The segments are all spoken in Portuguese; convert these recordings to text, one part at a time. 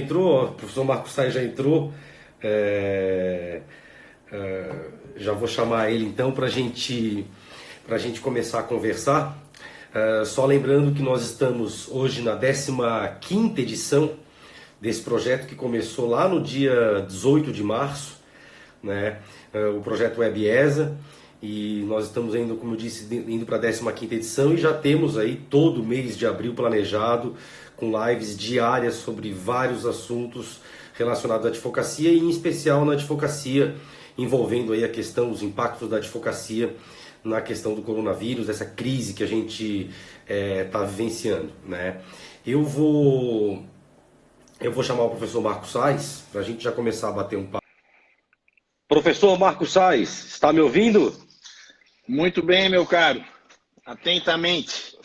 Entrou, o professor Marcos Sai já entrou. É, já vou chamar ele então para a gente começar a conversar. Só lembrando que nós estamos hoje na 15ª edição desse projeto que começou lá no dia 18 de março, né? O projeto WebESA, e nós estamos indo, como eu disse, indo para a 15ª edição e já temos aí todo o mês de abril planejado com lives diárias sobre vários assuntos relacionados à advocacia e em especial na advocacia, envolvendo aí a questão, os impactos da advocacia na questão do coronavírus, essa crise que a gente está vivenciando, né? Eu vou chamar o professor Marcos Sais para a gente já começar a bater um papo. Professor Marcos Sais, está me ouvindo? Muito bem, meu caro. Atentamente.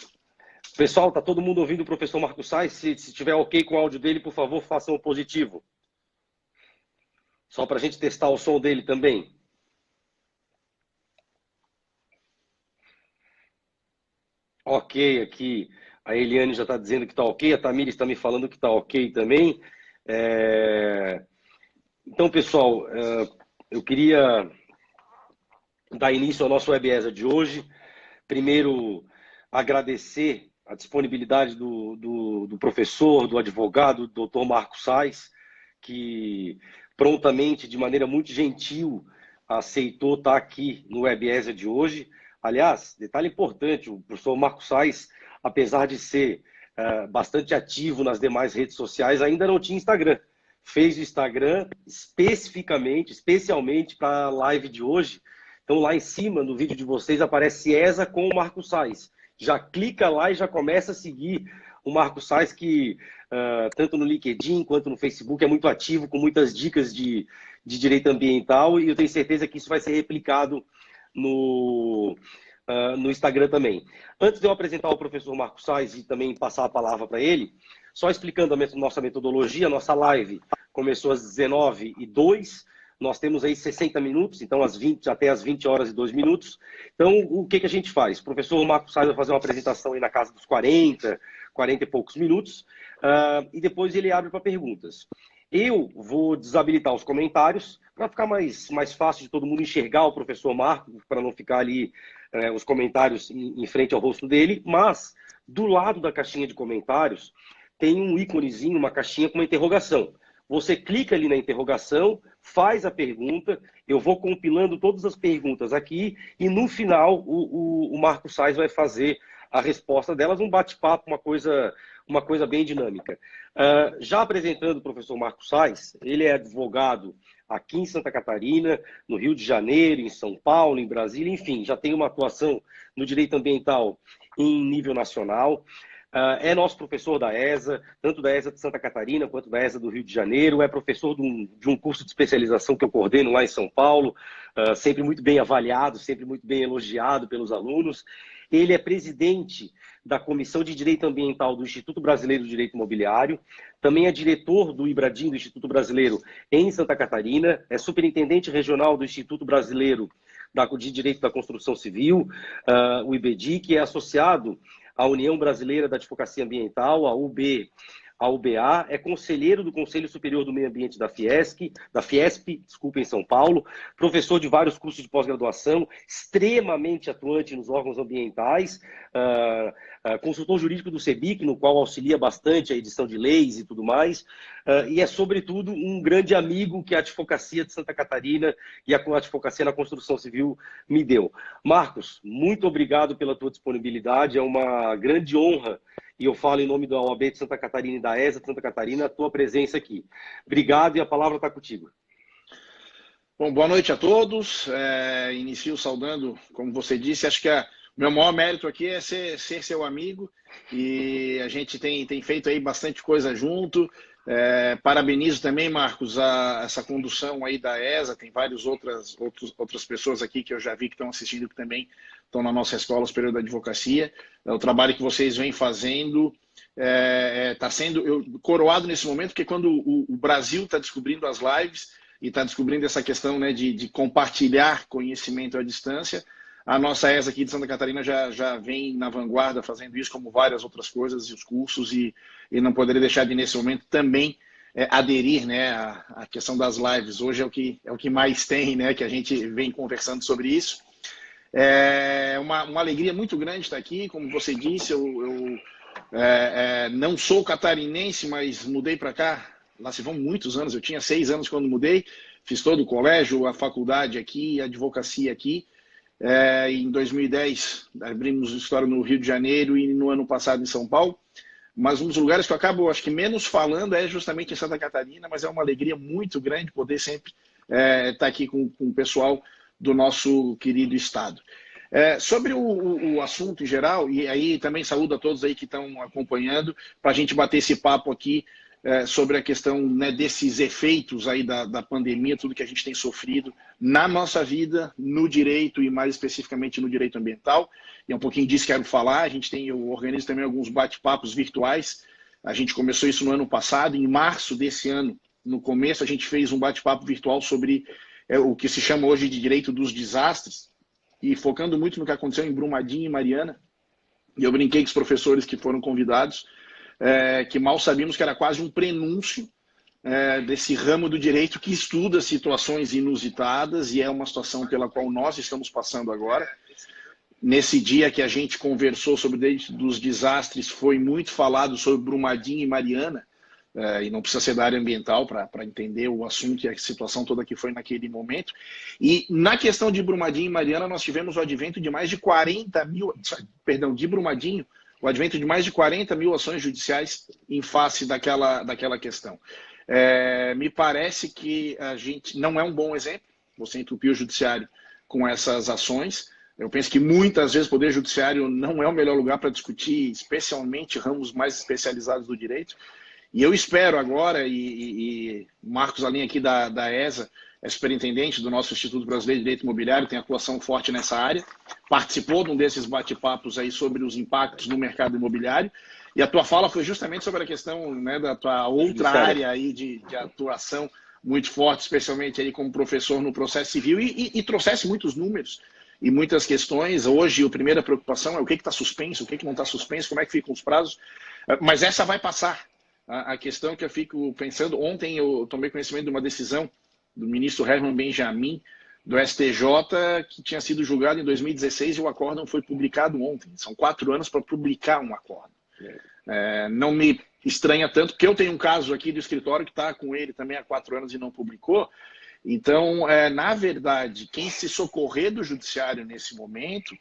Pessoal, tá todo mundo ouvindo o professor Marcos Sais? Se tiver ok com o áudio dele, por favor, façam o positivo. Só para a gente testar o som dele também. Ok, aqui a Eliane já está dizendo que está ok, a Tamires está me falando que está ok também. Então, pessoal, eu queria dar início ao nosso WebESA de hoje. Primeiro, agradecer a disponibilidade do professor, do advogado, do Dr. Marcos Sais, que prontamente, de maneira muito gentil, aceitou estar aqui no WebESA de hoje. Aliás, detalhe importante, o professor Marcos Sais, apesar de ser bastante ativo nas demais redes sociais, ainda não tinha Instagram. Fez o Instagram especialmente para a live de hoje. Então, lá em cima, no vídeo de vocês, aparece ESA com o Marcos Sais. Já clica lá e já começa a seguir o Marcos Sais, que tanto no LinkedIn quanto no Facebook é muito ativo, com muitas dicas de direito ambiental, e eu tenho certeza que isso vai ser replicado no Instagram também. Antes de eu apresentar o professor Marcos Sais e também passar a palavra para ele, só explicando a nossa metodologia, a nossa live começou às 19h02, nós temos aí 60 minutos, então até às 20h02. Então, o que a gente faz? O professor Marcos Sais vai fazer uma apresentação aí na casa dos 40 e poucos minutos, e depois ele abre para perguntas. Eu vou desabilitar os comentários para ficar mais fácil de todo mundo enxergar o professor Marcos, para não ficar ali os comentários em frente ao rosto dele, mas do lado da caixinha de comentários tem um íconezinho, uma caixinha com uma interrogação. Você clica ali na interrogação, faz a pergunta, eu vou compilando todas as perguntas aqui e no final o Marcos Sais vai fazer a resposta delas, um bate-papo, uma coisa bem dinâmica. Já apresentando o professor Marcos Sais, ele é advogado aqui em Santa Catarina, no Rio de Janeiro, em São Paulo, em Brasília, enfim, já tem uma atuação no direito ambiental em nível nacional. É nosso professor da ESA, tanto da ESA de Santa Catarina quanto da ESA do Rio de Janeiro, é professor de um curso de especialização que eu coordeno lá em São Paulo, sempre muito bem avaliado, sempre muito bem elogiado pelos alunos. Ele é presidente da Comissão de Direito Ambiental do Instituto Brasileiro de Direito Imobiliário, também é diretor do IBRADIM, do Instituto Brasileiro em Santa Catarina, é superintendente regional do Instituto Brasileiro de Direito da Construção Civil, o IBDI, que é associado a União Brasileira da Advocacia Ambiental, a UBA, é conselheiro do Conselho Superior do Meio Ambiente da Fiesp, em São Paulo, professor de vários cursos de pós-graduação, extremamente atuante nos órgãos ambientais, consultor jurídico do CEBIC, no qual auxilia bastante a edição de leis e tudo mais, e é, sobretudo, um grande amigo que a advocacia de Santa Catarina e a advocacia na construção civil me deu. Marcos, muito obrigado pela tua disponibilidade, é uma grande honra, e eu falo em nome da OAB de Santa Catarina e da ESA de Santa Catarina, a tua presença aqui. Obrigado e a palavra está contigo. Bom, boa noite a todos. Inicio saudando, como você disse, acho que o meu maior mérito aqui é ser seu amigo e a gente tem feito aí bastante coisa junto. Parabenizo também, Marcos, essa condução aí da ESA, tem várias outras pessoas aqui que eu já vi que estão assistindo que também estão na nossa Escola Superior da Advocacia. O trabalho que vocês vêm fazendo está sendo coroado nesse momento, porque quando o Brasil está descobrindo as lives e está descobrindo essa questão, né, de compartilhar conhecimento à distância, a nossa ESA aqui de Santa Catarina já vem na vanguarda fazendo isso, como várias outras coisas e os cursos, e não poderia deixar de, nesse momento, também aderir, né, à questão das lives. Hoje é o que mais tem, né, que a gente vem conversando sobre isso. É uma alegria muito grande estar aqui. Como você disse, eu não sou catarinense, mas mudei para cá. Lá se vão muitos anos. Eu tinha 6 anos quando mudei. Fiz todo o colégio, a faculdade aqui, a advocacia aqui. Em 2010, abrimos história no Rio de Janeiro e no ano passado em São Paulo. Mas um dos lugares que eu acabo, acho que menos falando é justamente em Santa Catarina, mas é uma alegria muito grande poder sempre estar aqui com o pessoal do nosso querido estado. Sobre o assunto em geral, e aí também saúdo a todos aí que estão acompanhando, para a gente bater esse papo aqui sobre a questão, né, desses efeitos aí da pandemia, tudo que a gente tem sofrido na nossa vida, no direito e mais especificamente no direito ambiental. E é um pouquinho disso que quero falar. Eu organizo também alguns bate-papos virtuais. A gente começou isso no ano passado, em março desse ano. No começo a gente fez um bate-papo virtual sobre o que se chama hoje de direito dos desastres, e focando muito no que aconteceu em Brumadinho e Mariana. E eu brinquei com os professores que foram convidados, que mal sabíamos que era quase um prenúncio desse ramo do direito que estuda situações inusitadas, e é uma situação pela qual nós estamos passando agora. Nesse dia que a gente conversou sobre o direito dos desastres, foi muito falado sobre Brumadinho e Mariana, e não precisa ser da área ambiental para entender o assunto e a situação toda que foi naquele momento. E na questão de Brumadinho e Mariana, nós tivemos o advento de mais de 40 mil, de Brumadinho, o advento de mais de 40 mil ações judiciais em face daquela questão. Me parece que a gente não é um bom exemplo, você entupir o judiciário com essas ações. Eu penso que muitas vezes o Poder Judiciário não é o melhor lugar para discutir, especialmente ramos mais especializados do direito. E eu espero agora, e Marcos Alinha aqui da ESA, é superintendente do nosso Instituto Brasileiro de Direito Imobiliário, tem atuação forte nessa área, participou de um desses bate-papos aí sobre os impactos no mercado imobiliário, e a tua fala foi justamente sobre a questão, né, da tua outra área aí de atuação muito forte, especialmente aí como professor no processo civil, e trouxesse muitos números e muitas questões. Hoje a primeira preocupação é o que está suspenso, o que não está suspenso, como é que ficam os prazos, mas essa vai passar. A questão que eu fico pensando, ontem eu tomei conhecimento de uma decisão do ministro Herman Benjamin, do STJ, que tinha sido julgado em 2016 e o acórdão foi publicado ontem. São 4 anos para publicar um acórdão. Não me estranha tanto, porque eu tenho um caso aqui do escritório que está com ele também há 4 anos e não publicou. Então, na verdade, quem se socorrer do judiciário nesse momento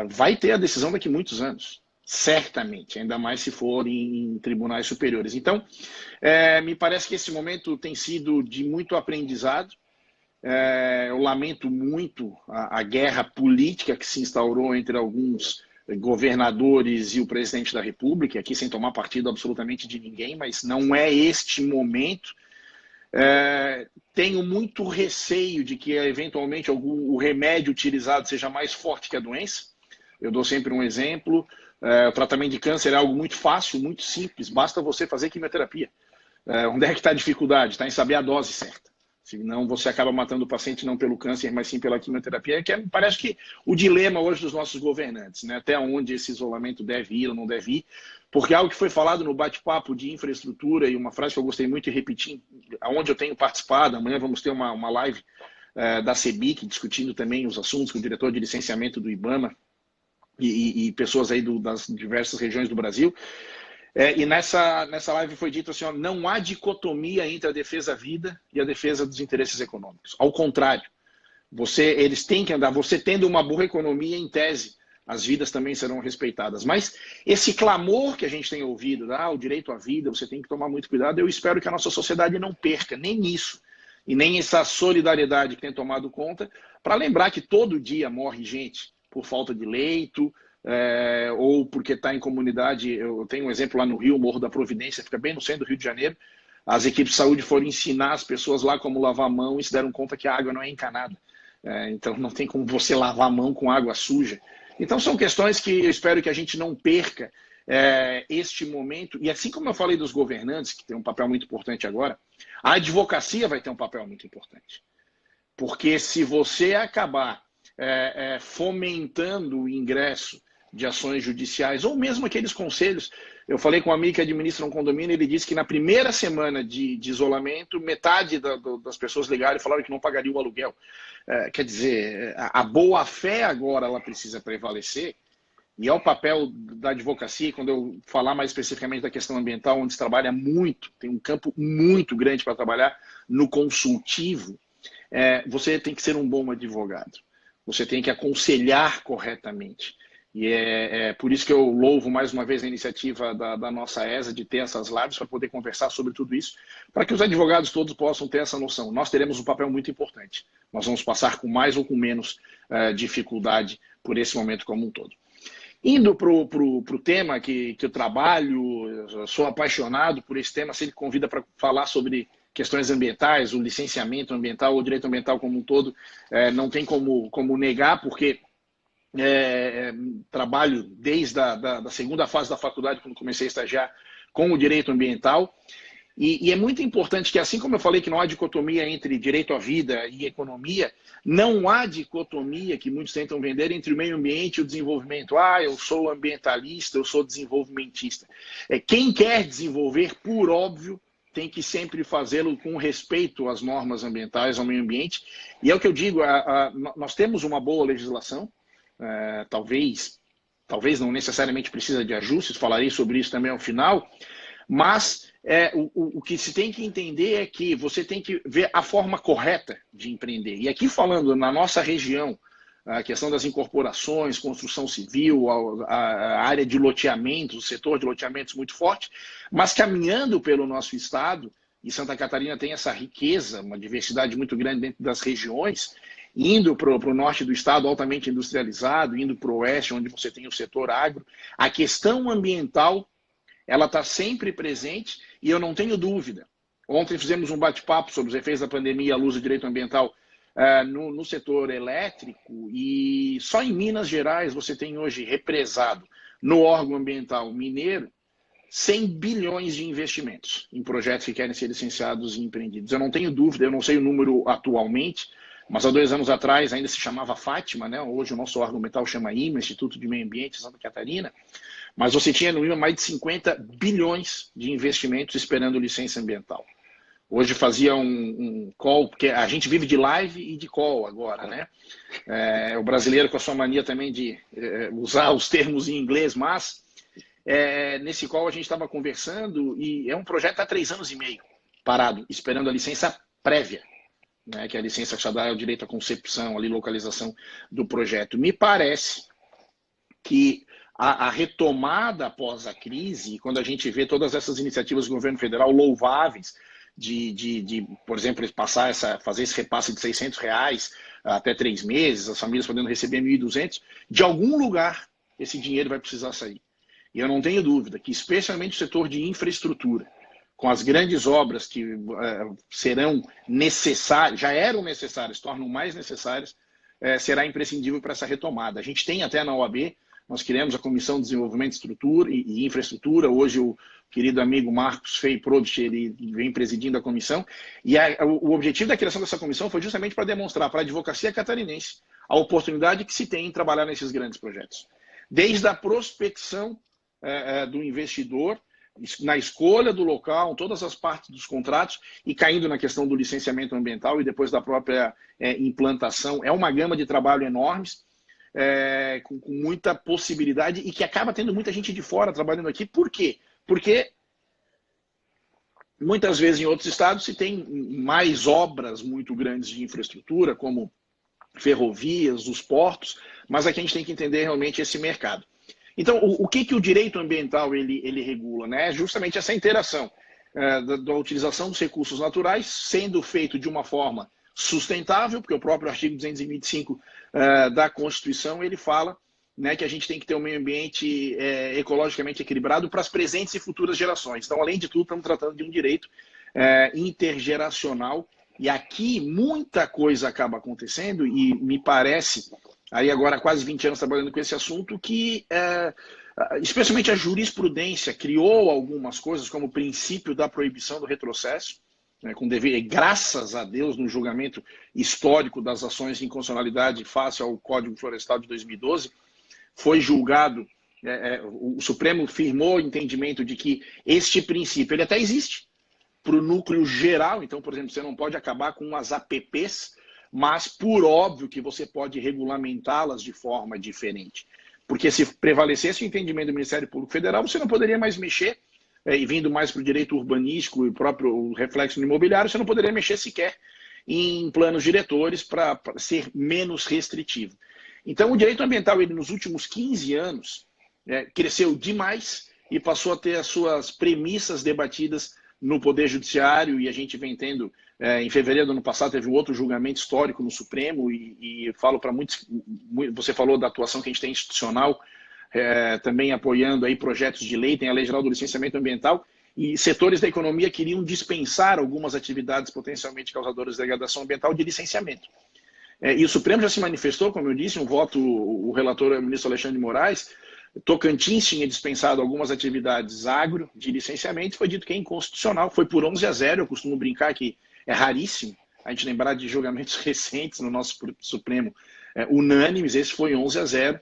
vai ter a decisão daqui a muitos anos. Certamente, ainda mais se for em tribunais superiores. Então, me parece que esse momento tem sido de muito aprendizado. Eu lamento muito a guerra política que se instaurou entre alguns governadores e o presidente da República, aqui sem tomar partido absolutamente de ninguém, mas não é este momento. Tenho muito receio de que, eventualmente, o remédio utilizado seja mais forte que a doença. Eu dou sempre um exemplo. O tratamento de câncer é algo muito fácil, muito simples, basta você fazer quimioterapia. Onde é que está a dificuldade? Está em saber a dose certa. Senão você acaba matando o paciente não pelo câncer, mas sim pela quimioterapia, que parece que o dilema hoje dos nossos governantes, né? Até onde esse isolamento deve ir ou não deve ir, porque algo que foi falado no bate-papo de infraestrutura, e uma frase que eu gostei muito de repetir, aonde eu tenho participado, amanhã vamos ter uma live da CEBIC, discutindo também os assuntos com o diretor de licenciamento do IBAMA, e pessoas aí das diversas regiões do Brasil. E nessa live foi dito assim, não há dicotomia entre a defesa da vida e a defesa dos interesses econômicos. Ao contrário, eles têm que andar, você tendo uma boa economia, em tese, as vidas também serão respeitadas. Mas esse clamor que a gente tem ouvido, o direito à vida, você tem que tomar muito cuidado, eu espero que a nossa sociedade não perca nem isso, e nem essa solidariedade que tem tomado conta, para lembrar que todo dia morre gente por falta de leito, ou porque está em comunidade. Eu tenho um exemplo lá no Rio, Morro da Providência, fica bem no centro do Rio de Janeiro. As equipes de saúde foram ensinar as pessoas lá como lavar a mão e se deram conta que a água não é encanada. Então não tem como você lavar a mão com água suja. Então são questões que eu espero que a gente não perca este momento. E assim como eu falei dos governantes, que tem um papel muito importante agora, a advocacia vai ter um papel muito importante. Porque se você acabar fomentando o ingresso de ações judiciais, ou mesmo aqueles conselhos, Eu falei com um amigo que administra um condomínio, ele disse que na primeira semana de isolamento, metade das pessoas ligaram e falaram que não pagariam o aluguel. Quer dizer, a boa-fé agora ela precisa prevalecer, e é o papel da advocacia, quando eu falar mais especificamente da questão ambiental, onde se trabalha muito, tem um campo muito grande para trabalhar no consultivo, você tem que ser um bom advogado. Você tem que aconselhar corretamente. E é por isso que eu louvo mais uma vez a iniciativa da nossa ESA de ter essas lives para poder conversar sobre tudo isso, para que os advogados todos possam ter essa noção. Nós teremos um papel muito importante. Nós vamos passar com mais ou com menos dificuldade por esse momento como um todo. Indo para o tema que eu trabalho, eu sou apaixonado por esse tema, sempre convida para falar sobre questões ambientais, o licenciamento ambiental, o direito ambiental como um todo, não tem como negar, porque trabalho desde a segunda fase da faculdade, quando comecei a estagiar com o direito ambiental, e é muito importante que, assim como eu falei que não há dicotomia entre direito à vida e economia, não há dicotomia que muitos tentam vender entre o meio ambiente e o desenvolvimento. Eu sou ambientalista, eu sou desenvolvimentista. Quem quer desenvolver, por óbvio, tem que sempre fazê-lo com respeito às normas ambientais, ao meio ambiente. E é o que eu digo, nós temos uma boa legislação, talvez não necessariamente precisa de ajustes, falarei sobre isso também ao final, mas o que se tem que entender é que você tem que ver a forma correta de empreender. E aqui falando na nossa região, a questão das incorporações, construção civil, a área de loteamentos, o setor de loteamentos muito forte, mas caminhando pelo nosso estado, e Santa Catarina tem essa riqueza, uma diversidade muito grande dentro das regiões, indo para o norte do estado altamente industrializado, indo para o oeste, onde você tem o setor agro, a questão ambiental ela está sempre presente e eu não tenho dúvida. Ontem fizemos um bate-papo sobre os efeitos da pandemia à luz do direito ambiental no setor elétrico, e só em Minas Gerais você tem hoje represado no órgão ambiental mineiro 100 bilhões de investimentos em projetos que querem ser licenciados e empreendidos. Eu não tenho dúvida, eu não sei o número atualmente, mas há 2 anos atrás ainda se chamava Fátima, né? Hoje o nosso órgão ambiental chama IMA, Instituto de Meio Ambiente de Santa Catarina, mas você tinha no IMA mais de 50 bilhões de investimentos esperando licença ambiental. Hoje fazia um call, porque a gente vive de live e de call agora, né? O brasileiro com a sua mania também de usar os termos em inglês, mas nesse call a gente estava conversando e é um projeto há 3 anos e meio parado, esperando a licença prévia, né? Que é a licença que já dá o direito à concepção, à localização do projeto. Me parece que a retomada após a crise, quando a gente vê todas essas iniciativas do governo federal louváveis, por exemplo, fazer esse repasse de R$600 até 3 meses, as famílias podendo receber 1.200, de algum lugar esse dinheiro vai precisar sair. E eu não tenho dúvida que, especialmente o setor de infraestrutura, com as grandes obras que serão necessárias, já eram necessárias, se tornam mais necessárias, será imprescindível para essa retomada. A gente tem até na OAB, nós criamos a Comissão de Desenvolvimento de Estrutura e Infraestrutura. Hoje o querido amigo Marcos Fei Probst, ele vem presidindo a comissão. E o objetivo da criação dessa comissão foi justamente para demonstrar para a advocacia catarinense a oportunidade que se tem em trabalhar nesses grandes projetos. Desde a prospecção do investidor, na escolha do local, todas as partes dos contratos e caindo na questão do licenciamento ambiental e depois da própria implantação. É uma gama de trabalho enormes. Com muita possibilidade e que acaba tendo muita gente de fora trabalhando aqui. Por quê? Porque muitas vezes em outros estados se tem mais obras muito grandes de infraestrutura, como ferrovias, os portos, mas aqui a gente tem que entender realmente esse mercado. Então, o que o direito ambiental ele regula, né? É justamente essa interação da utilização dos recursos naturais sendo feito de uma forma sustentável, porque o próprio artigo 225 da Constituição, ele fala, né, que a gente tem que ter um meio ambiente ecologicamente equilibrado para as presentes e futuras gerações. Então, além de tudo, estamos tratando de um direito intergeracional, e aqui muita coisa acaba acontecendo, e me parece, aí agora há quase 20 anos trabalhando com esse assunto, que especialmente a jurisprudência criou algumas coisas, como o princípio da proibição do retrocesso, com dever, graças a Deus, no julgamento histórico das ações de inconstitucionalidade face ao Código Florestal de 2012, foi julgado o Supremo firmou o entendimento de que este princípio ele até existe para o núcleo geral. Então, por exemplo, você não pode acabar com as APPs, mas por óbvio que você pode regulamentá-las de forma diferente. Porque se prevalecesse o entendimento do Ministério Público Federal, você não poderia mais mexer, e vindo mais para o direito urbanístico e próprio reflexo no imobiliário, você não poderia mexer sequer em planos diretores para ser menos restritivo. Então, o direito ambiental, ele, nos últimos 15 anos, cresceu demais e passou a ter as suas premissas debatidas no Poder Judiciário, e a gente vem tendo, em fevereiro do ano passado, teve um outro julgamento histórico no Supremo, e falo para muitos, você falou da atuação que a gente tem institucional, também apoiando aí projetos de lei, tem a Lei Geral do Licenciamento Ambiental, e setores da economia queriam dispensar algumas atividades potencialmente causadoras de degradação ambiental de licenciamento. E o Supremo já se manifestou, como eu disse, o relator é o ministro Alexandre de Moraes. Tocantins tinha dispensado algumas atividades agro de licenciamento, foi dito que é inconstitucional, foi por 11-0, eu costumo brincar que é raríssimo a gente lembrar de julgamentos recentes no nosso Supremo unânimes, esse foi 11-0,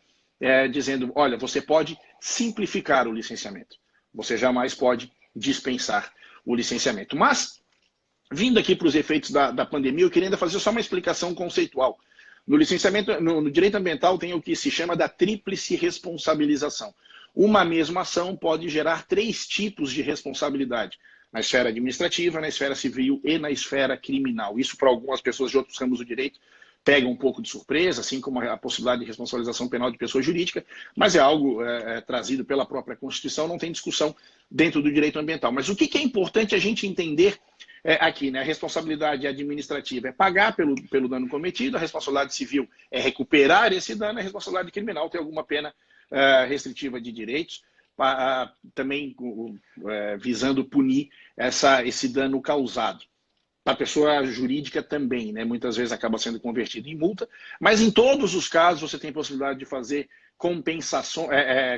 dizendo, olha, você pode simplificar o licenciamento, você jamais pode dispensar o licenciamento. Mas, vindo aqui para os efeitos da pandemia, eu queria ainda fazer só uma explicação conceitual. No licenciamento, no direito ambiental tem o que se chama da tríplice responsabilização. Uma mesma ação pode gerar 3 tipos de responsabilidade: na esfera administrativa, na esfera civil e na esfera criminal. Isso, para algumas pessoas de outros ramos do direito, pega um pouco de surpresa, assim como a possibilidade de responsabilização penal de pessoa jurídica, mas é algo trazido pela própria Constituição, não tem discussão dentro do direito ambiental. Mas o que é importante a gente entender aqui, né? A responsabilidade administrativa é pagar pelo dano cometido, a responsabilidade civil é recuperar esse dano, a responsabilidade criminal tem alguma pena restritiva de direitos, também visando punir esse dano causado. A pessoa jurídica também, né? Muitas vezes acaba sendo convertida em multa, mas em todos os casos você tem possibilidade de fazer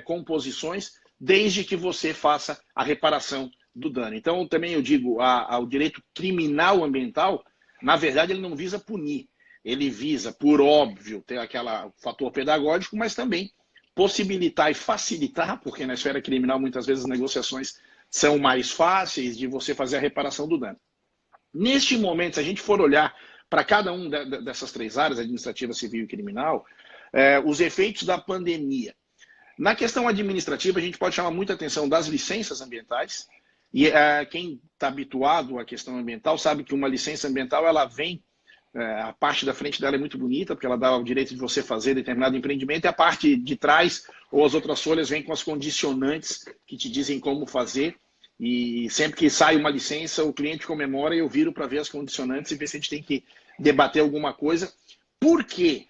composições, desde que você faça a reparação do dano. Então, também eu digo, ao direito criminal ambiental, na verdade, ele não visa punir, ele visa, por óbvio, ter aquele fator pedagógico, mas também possibilitar e facilitar, porque na esfera criminal, muitas vezes, as negociações são mais fáceis de você fazer a reparação do dano. Neste momento, se a gente for olhar para cada uma dessas 3 áreas, administrativa, civil e criminal, os efeitos da pandemia. Na questão administrativa, a gente pode chamar muita atenção das licenças ambientais, e quem está habituado à questão ambiental sabe que uma licença ambiental, ela vem, a parte da frente dela é muito bonita, porque ela dá o direito de você fazer determinado empreendimento, e a parte de trás, ou as outras folhas, vem com as condicionantes que te dizem como fazer. E sempre que sai uma licença, o cliente comemora e eu viro para ver as condicionantes e ver se a gente tem que debater alguma coisa. Por quê?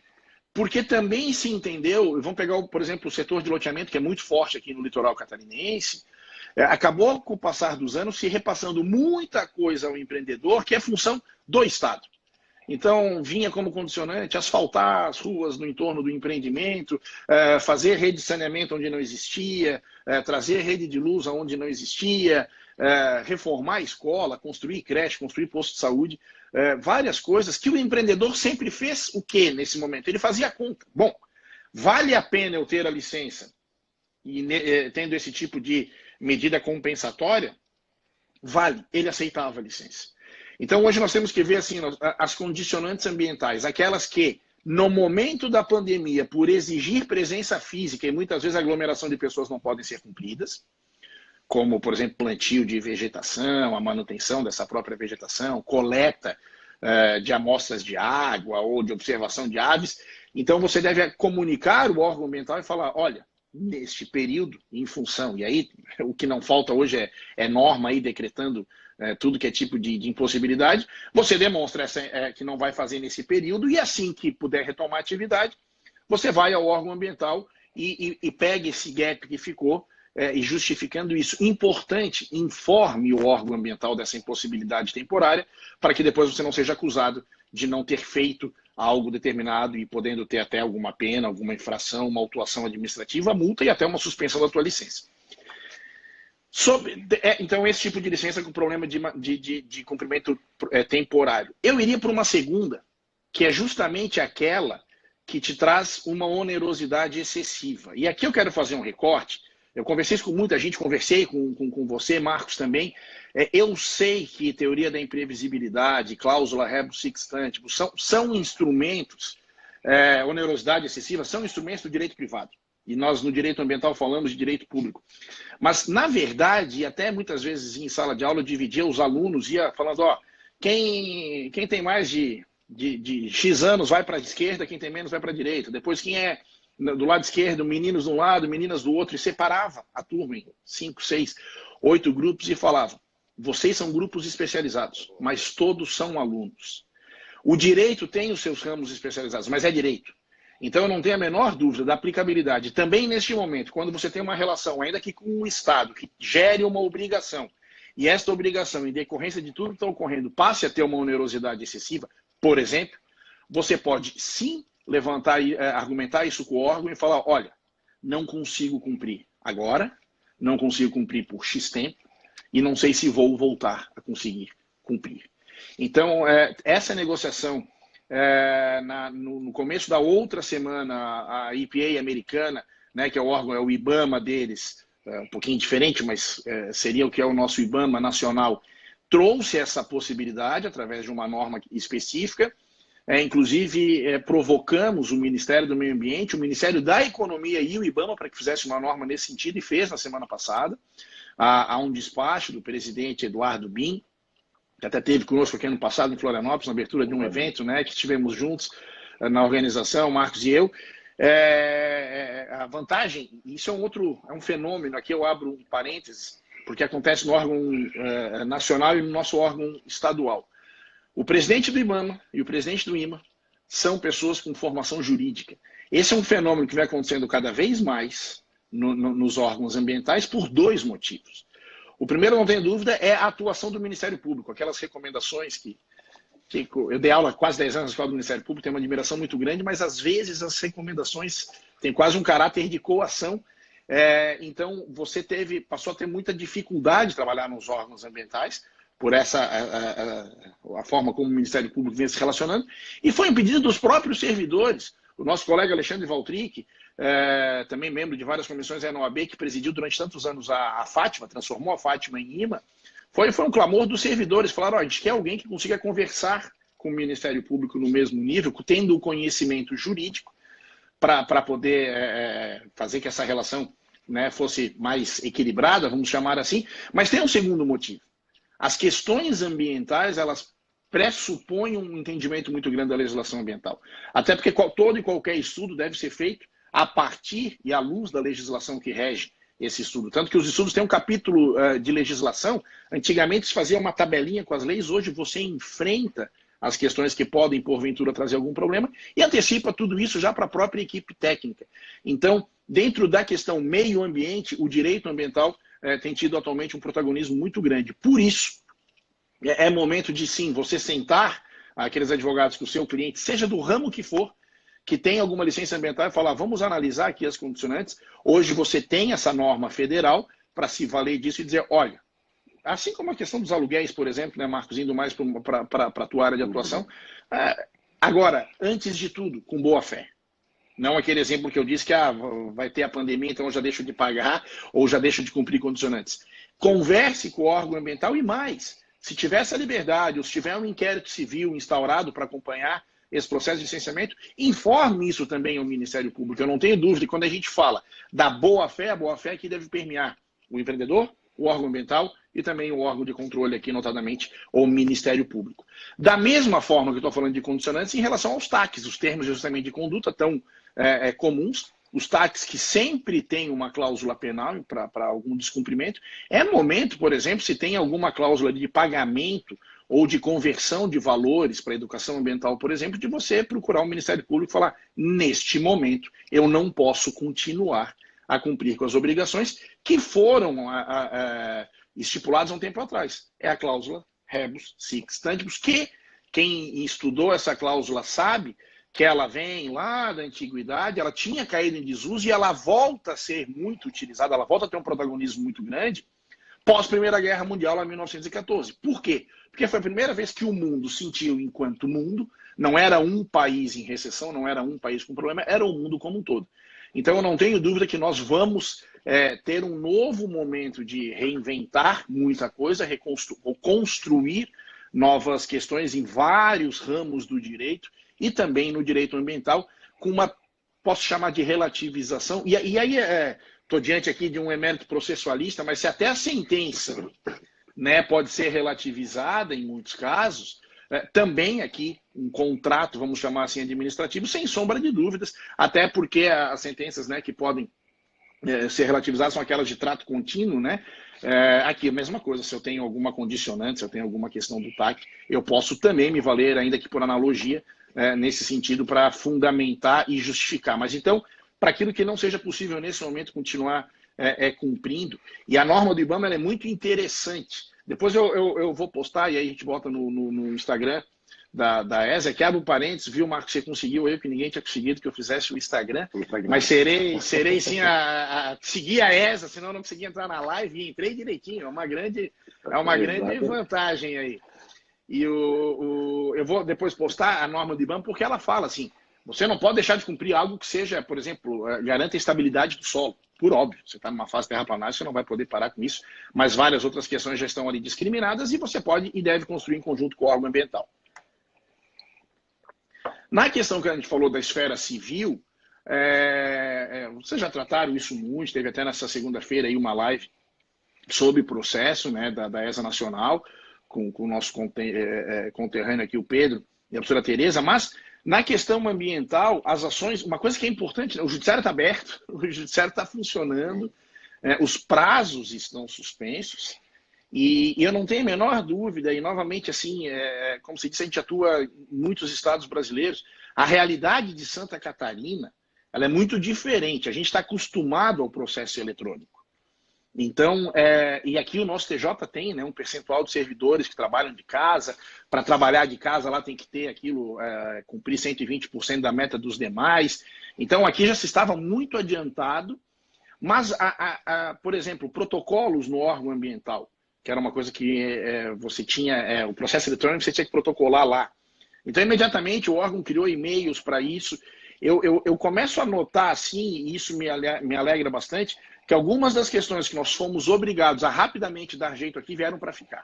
Porque também se entendeu, vamos pegar, por exemplo, o setor de loteamento, que é muito forte aqui no litoral catarinense, acabou, com o passar dos anos, se repassando muita coisa ao empreendedor, que é função do Estado. Então, vinha como condicionante asfaltar as ruas no entorno do empreendimento, fazer rede de saneamento onde não existia, trazer rede de luz onde não existia, reformar a escola, construir creche, construir posto de saúde, várias coisas que o empreendedor sempre fez o quê nesse momento? Ele fazia a conta. Bom, vale a pena eu ter a licença e tendo esse tipo de medida compensatória? Vale, ele aceitava a licença. Então, hoje nós temos que ver assim, as condicionantes ambientais, aquelas que, no momento da pandemia, por exigir presença física e muitas vezes aglomeração de pessoas não podem ser cumpridas, como, por exemplo, plantio de vegetação, a manutenção dessa própria vegetação, coleta de amostras de água ou de observação de aves. Então, você deve comunicar o órgão ambiental e falar, olha, neste período, em função, e aí o que não falta hoje é norma aí decretando tudo que é tipo de impossibilidade, você demonstra que não vai fazer nesse período e assim que puder retomar a atividade, você vai ao órgão ambiental e pega esse gap que ficou e justificando isso. Importante, informe o órgão ambiental dessa impossibilidade temporária para que depois você não seja acusado de não ter feito algo determinado e podendo ter até alguma pena, alguma infração, uma autuação administrativa, multa e até uma suspensão da tua licença. Então, esse tipo de licença com problema de cumprimento temporário. Eu iria para uma segunda, que é justamente aquela que te traz uma onerosidade excessiva. E aqui eu quero fazer um recorte. Eu conversei com muita gente, conversei com você, Marcos, também. Eu sei que teoria da imprevisibilidade, cláusula rebus sic stantibus, são instrumentos, onerosidade excessiva, são instrumentos do direito privado. E nós, no direito ambiental, falamos de direito público. Mas, na verdade, até muitas vezes em sala de aula, eu dividia os alunos, ia falando, ó, quem tem mais de X anos vai para a esquerda, quem tem menos vai para a direita. Depois, quem é do lado esquerdo, meninos de um lado, meninas do outro, e separava a turma em 5, 6, 8 grupos e falava, vocês são grupos especializados, mas todos são alunos. O direito tem os seus ramos especializados, mas é direito. Então, eu não tenho a menor dúvida da aplicabilidade. Também, neste momento, quando você tem uma relação, ainda que com o Estado, que gere uma obrigação, e esta obrigação, em decorrência de tudo que está ocorrendo, passe a ter uma onerosidade excessiva, por exemplo, você pode, sim, levantar e argumentar isso com o órgão e falar, olha, não consigo cumprir agora, não consigo cumprir por X tempo, e não sei se vou voltar a conseguir cumprir. Então, essa negociação, no começo da outra semana, a EPA americana, né, que é o órgão, é o IBAMA deles, um pouquinho diferente, mas seria o que é o nosso IBAMA nacional, trouxe essa possibilidade através de uma norma específica. Inclusive, provocamos o Ministério do Meio Ambiente, o Ministério da Economia e o IBAMA para que fizesse uma norma nesse sentido, e fez na semana passada. Há um despacho do presidente Eduardo Bin, que até teve conosco aqui ano passado em Florianópolis, na abertura de um evento, né, que estivemos juntos na organização, Marcos e eu. A vantagem, isso é um fenômeno, aqui eu abro um parênteses, porque acontece no órgão nacional e no nosso órgão estadual. O presidente do IBAMA e o presidente do IMA são pessoas com formação jurídica. Esse é um fenômeno que vem acontecendo cada vez mais nos órgãos ambientais por dois motivos. O primeiro, não tenho dúvida, é a atuação do Ministério Público, aquelas recomendações que eu dei aula há quase 10 anos na escola do Ministério Público, tenho uma admiração muito grande, mas às vezes as recomendações têm quase um caráter de coação. Então, você passou a ter muita dificuldade de trabalhar nos órgãos ambientais, por a forma como o Ministério Público vem se relacionando, e foi um pedido dos próprios servidores. O nosso colega Alexandre Valtric, também membro de várias comissões da OAB, que presidiu durante tantos anos a Fátima, transformou a Fátima em IMA, foi um clamor dos servidores, falaram, a gente quer alguém que consiga conversar com o Ministério Público no mesmo nível, tendo o conhecimento jurídico, para poder fazer que essa relação, né, fosse mais equilibrada, vamos chamar assim. Mas tem um segundo motivo. As questões ambientais, elas pressupõem um entendimento muito grande da legislação ambiental. Até porque todo e qualquer estudo deve ser feito a partir e à luz da legislação que rege esse estudo. Tanto que os estudos têm um capítulo de legislação. Antigamente se fazia uma tabelinha com as leis, hoje você enfrenta as questões que podem, porventura, trazer algum problema e antecipa tudo isso já para a própria equipe técnica. Então, dentro da questão meio ambiente, o direito ambiental tem tido atualmente um protagonismo muito grande. Por isso, é momento de, sim, você sentar aqueles advogados com o seu cliente, seja do ramo que for, que tem alguma licença ambiental, e falar, vamos analisar aqui as condicionantes. Hoje você tem essa norma federal para se valer disso e dizer, olha, assim como a questão dos aluguéis, por exemplo, né, Marcos, indo mais para a tua área de atuação, agora, antes de tudo, com boa fé. Não aquele exemplo que eu disse que vai ter a pandemia, então eu já deixo de pagar ou já deixo de cumprir condicionantes. Converse com o órgão ambiental e mais. Se tiver essa liberdade ou se tiver um inquérito civil instaurado para acompanhar esse processo de licenciamento, informe isso também ao Ministério Público. Eu não tenho dúvida que quando a gente fala da boa-fé, a boa-fé que deve permear o empreendedor, o órgão ambiental e também o órgão de controle aqui, notadamente, o Ministério Público. Da mesma forma que eu estou falando de condicionantes em relação aos TACs, os termos de ajustamento de conduta tão comuns, os TACs que sempre têm uma cláusula penal para algum descumprimento. É momento, por exemplo, se tem alguma cláusula de pagamento ou de conversão de valores para a educação ambiental, por exemplo, de você procurar o Ministério Público e falar, neste momento, eu não posso continuar a cumprir com as obrigações que foram estipuladas há um tempo atrás. É a cláusula rebus sic stantibus, que quem estudou essa cláusula sabe que ela vem lá da antiguidade, ela tinha caído em desuso e ela volta a ser muito utilizada, ela volta a ter um protagonismo muito grande pós Primeira Guerra Mundial, lá em 1914. Por quê? Porque porque foi a primeira vez que o mundo sentiu enquanto mundo, não era um país em recessão, não era um país com problema, era o mundo como um todo. Então eu não tenho dúvida que nós vamos ter um novo momento de reinventar muita coisa, construir novas questões em vários ramos do direito e também no direito ambiental, com uma, posso chamar de relativização, e aí estou diante aqui de um emérito processualista, mas se até a sentença, né, pode ser relativizada em muitos casos, também aqui um contrato, vamos chamar assim, administrativo, sem sombra de dúvidas, até porque as sentenças, né, que podem ser relativizadas são aquelas de trato contínuo, né? Aqui a mesma coisa, se eu tenho alguma condicionante, se eu tenho alguma questão do TAC, eu posso também me valer, ainda que por analogia, nesse sentido, para fundamentar e justificar. Mas então, para aquilo que não seja possível nesse momento continuar cumprindo, e a norma do IBAMA ela é muito interessante. Depois eu vou postar, e aí a gente bota no Instagram da ESA, que abre um parênteses, viu, Marcos, você conseguiu, eu que ninguém tinha conseguido que eu fizesse o Instagram, mas serei sim a seguir a ESA, senão eu não consegui entrar na live, e entrei direitinho, é uma grande vantagem aí. E eu vou depois postar a norma do IBAMA, porque ela fala assim, você não pode deixar de cumprir algo que seja, por exemplo, garanta a estabilidade do solo. Por óbvio, você está numa fase de terraplanagem, você não vai poder parar com isso, mas várias outras questões já estão ali discriminadas e você pode e deve construir em conjunto com o órgão ambiental. Na questão que a gente falou da esfera civil, vocês já trataram isso muito, teve até nessa segunda-feira aí uma live sobre o processo, né, da ESA Nacional, com o nosso conterrâneo aqui, o Pedro, e a professora Tereza, mas na questão ambiental, as ações, uma coisa que é importante, o judiciário está aberto, o judiciário está funcionando, os prazos estão suspensos, e eu não tenho a menor dúvida, e novamente, assim, como se disse, a gente atua em muitos estados brasileiros, a realidade de Santa Catarina, ela é muito diferente, a gente está acostumado ao processo eletrônico. Então, e aqui o nosso TJ tem, né, um percentual de servidores que trabalham de casa, para trabalhar de casa lá tem que ter aquilo, cumprir 120% da meta dos demais, então aqui já se estava muito adiantado, mas, por exemplo, protocolos no órgão ambiental, que era uma coisa que você tinha, o processo eletrônico você tinha que protocolar lá. Então, imediatamente, o órgão criou e-mails para isso. Eu começo a notar, assim, e isso me alegra bastante, que algumas das questões que nós fomos obrigados a rapidamente dar jeito aqui vieram para ficar.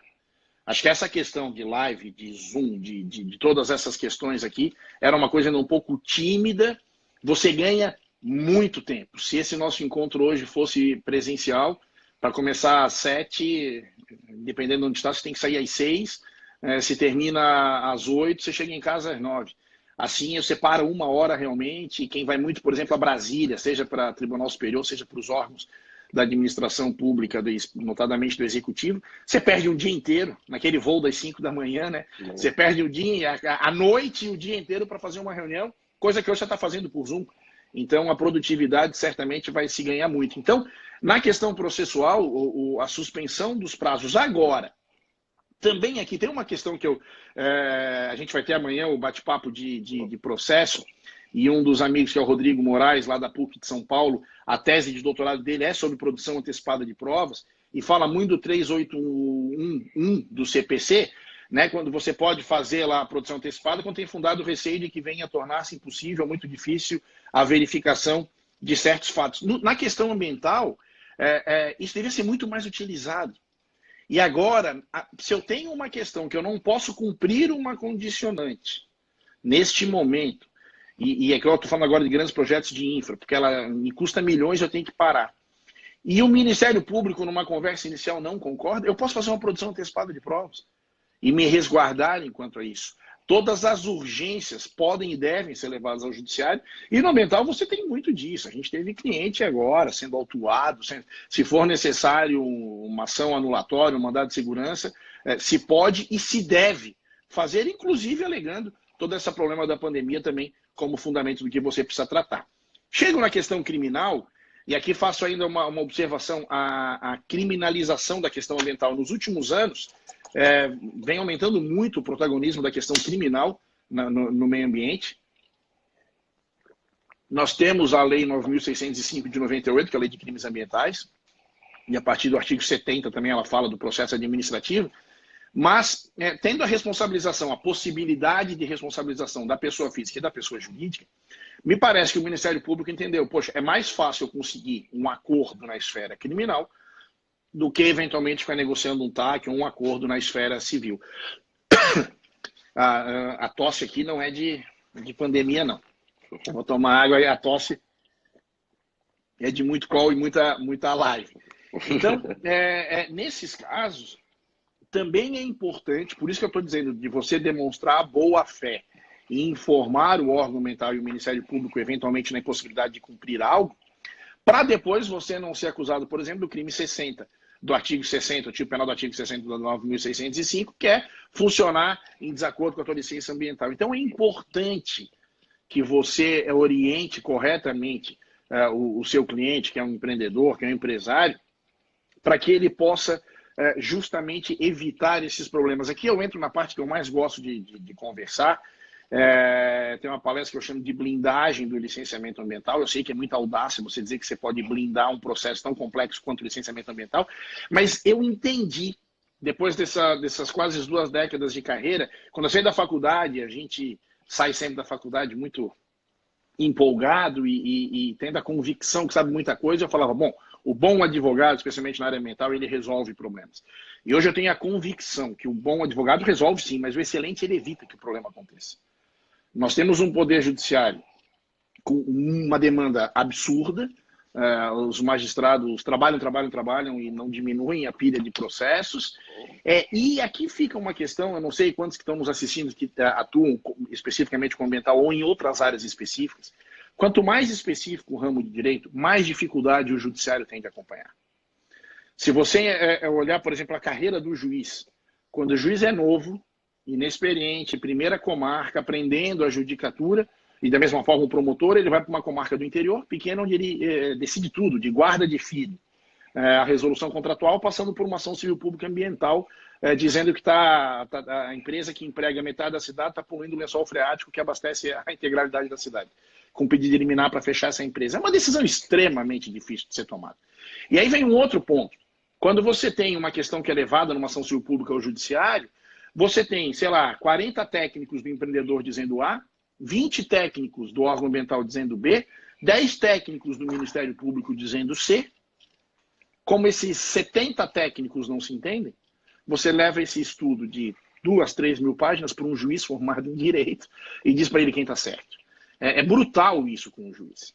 Acho que essa questão de live, de Zoom, de todas essas questões aqui, era uma coisa ainda um pouco tímida. Você ganha muito tempo. Se esse nosso encontro hoje fosse presencial, para começar às 7, dependendo de onde está, você tem que sair às 6, se termina às 8, você chega em casa às 9. Assim, eu separo uma hora realmente, e quem vai muito, por exemplo, a Brasília, seja para o Tribunal Superior, seja para os órgãos da administração pública, notadamente do Executivo, você perde um dia inteiro, naquele voo das 5 da manhã, né? Você perde o dia, a noite e o dia inteiro para fazer uma reunião, coisa que hoje você está fazendo por Zoom. Então, a produtividade certamente vai se ganhar muito. Então, na questão processual, a suspensão dos prazos agora, também aqui tem uma questão que a gente vai ter amanhã o bate-papo de processo, e um dos amigos, que é o Rodrigo Moraes, lá da PUC de São Paulo, a tese de doutorado dele é sobre produção antecipada de provas, e fala muito do 3811 do CPC, né, quando você pode fazer lá a produção antecipada, quando tem fundado o receio de que venha a tornar-se impossível, muito difícil, a verificação de certos fatos. Na questão ambiental, isso deveria ser muito mais utilizado. E agora, se eu tenho uma questão que eu não posso cumprir uma condicionante neste momento, e é que eu estou falando agora de grandes projetos de infra, porque ela me custa milhões, eu tenho que parar. E o Ministério Público, numa conversa inicial, não concorda, eu posso fazer uma produção antecipada de provas e me resguardar enquanto a isso. Todas as urgências podem e devem ser levadas ao judiciário. E no ambiental você tem muito disso. A gente teve cliente agora sendo autuado, se for necessário uma ação anulatória, um mandado de segurança, se pode e se deve fazer, inclusive alegando todo esse problema da pandemia também como fundamento do que você precisa tratar. Chego na questão criminal, e aqui faço ainda uma observação, a criminalização da questão ambiental nos últimos anos, vem aumentando muito o protagonismo da questão criminal no meio ambiente. Nós temos a Lei 9.605 de 98, que é a Lei de Crimes Ambientais, e a partir do artigo 70 também ela fala do processo administrativo, Mas, tendo a responsabilização, a possibilidade de responsabilização da pessoa física e da pessoa jurídica, me parece que o Ministério Público entendeu, poxa, é mais fácil eu conseguir um acordo na esfera criminal do que, eventualmente, ficar negociando um TAC ou um acordo na esfera civil. A tosse aqui não é de pandemia, não. Eu vou tomar água e a tosse é de muito call e muita live. Então, nesses casos, também é importante, por isso que eu estou dizendo, de você demonstrar a boa-fé e informar o órgão ambiental e o Ministério Público, eventualmente, na impossibilidade de cumprir algo, para depois você não ser acusado, por exemplo, do crime 60, do artigo 60, o tipo penal do artigo 60 da 9.605, que é funcionar em desacordo com a tua licença ambiental. Então, é importante que você oriente corretamente o seu cliente, que é um empreendedor, que é um empresário, para que ele possa justamente evitar esses problemas. Aqui eu entro na parte que eu mais gosto de conversar. Tem uma palestra que eu chamo de blindagem do licenciamento ambiental. Eu sei que é muita audácia você dizer que você pode blindar um processo tão complexo quanto o licenciamento ambiental, mas eu entendi, depois dessas quase 2 décadas de carreira, quando eu saí da faculdade, a gente sai sempre da faculdade muito empolgado e tendo a convicção que sabe muita coisa, eu falava, bom, o bom advogado, especialmente na área ambiental, ele resolve problemas. E hoje eu tenho a convicção que o bom advogado resolve sim, mas o excelente ele evita que o problema aconteça. Nós temos um poder judiciário com uma demanda absurda, os magistrados trabalham e não diminuem a pilha de processos. E aqui fica uma questão, eu não sei quantos que estão nos assistindo que atuam especificamente com ambiental ou em outras áreas específicas. Quanto mais específico o ramo de direito, mais dificuldade o judiciário tem de acompanhar. Se você olhar, por exemplo, a carreira do juiz, quando o juiz é novo, inexperiente, primeira comarca, aprendendo a judicatura, e da mesma forma o promotor, ele vai para uma comarca do interior, pequena, onde ele decide tudo, de guarda de filho. A resolução contratual, passando por uma ação civil pública ambiental, dizendo que a empresa que emprega metade da cidade está poluindo o lençol freático que abastece a integralidade da cidade, com pedido de liminar para fechar essa empresa. É uma decisão extremamente difícil de ser tomada. E aí vem um outro ponto. Quando você tem uma questão que é levada numa ação civil pública ao judiciário, você tem, sei lá, 40 técnicos do empreendedor dizendo A, 20 técnicos do órgão ambiental dizendo B, 10 técnicos do Ministério Público dizendo C. Como esses 70 técnicos não se entendem, você leva esse estudo de 2, 3 mil páginas para um juiz formado em direito e diz para ele quem está certo. É brutal isso com o juiz.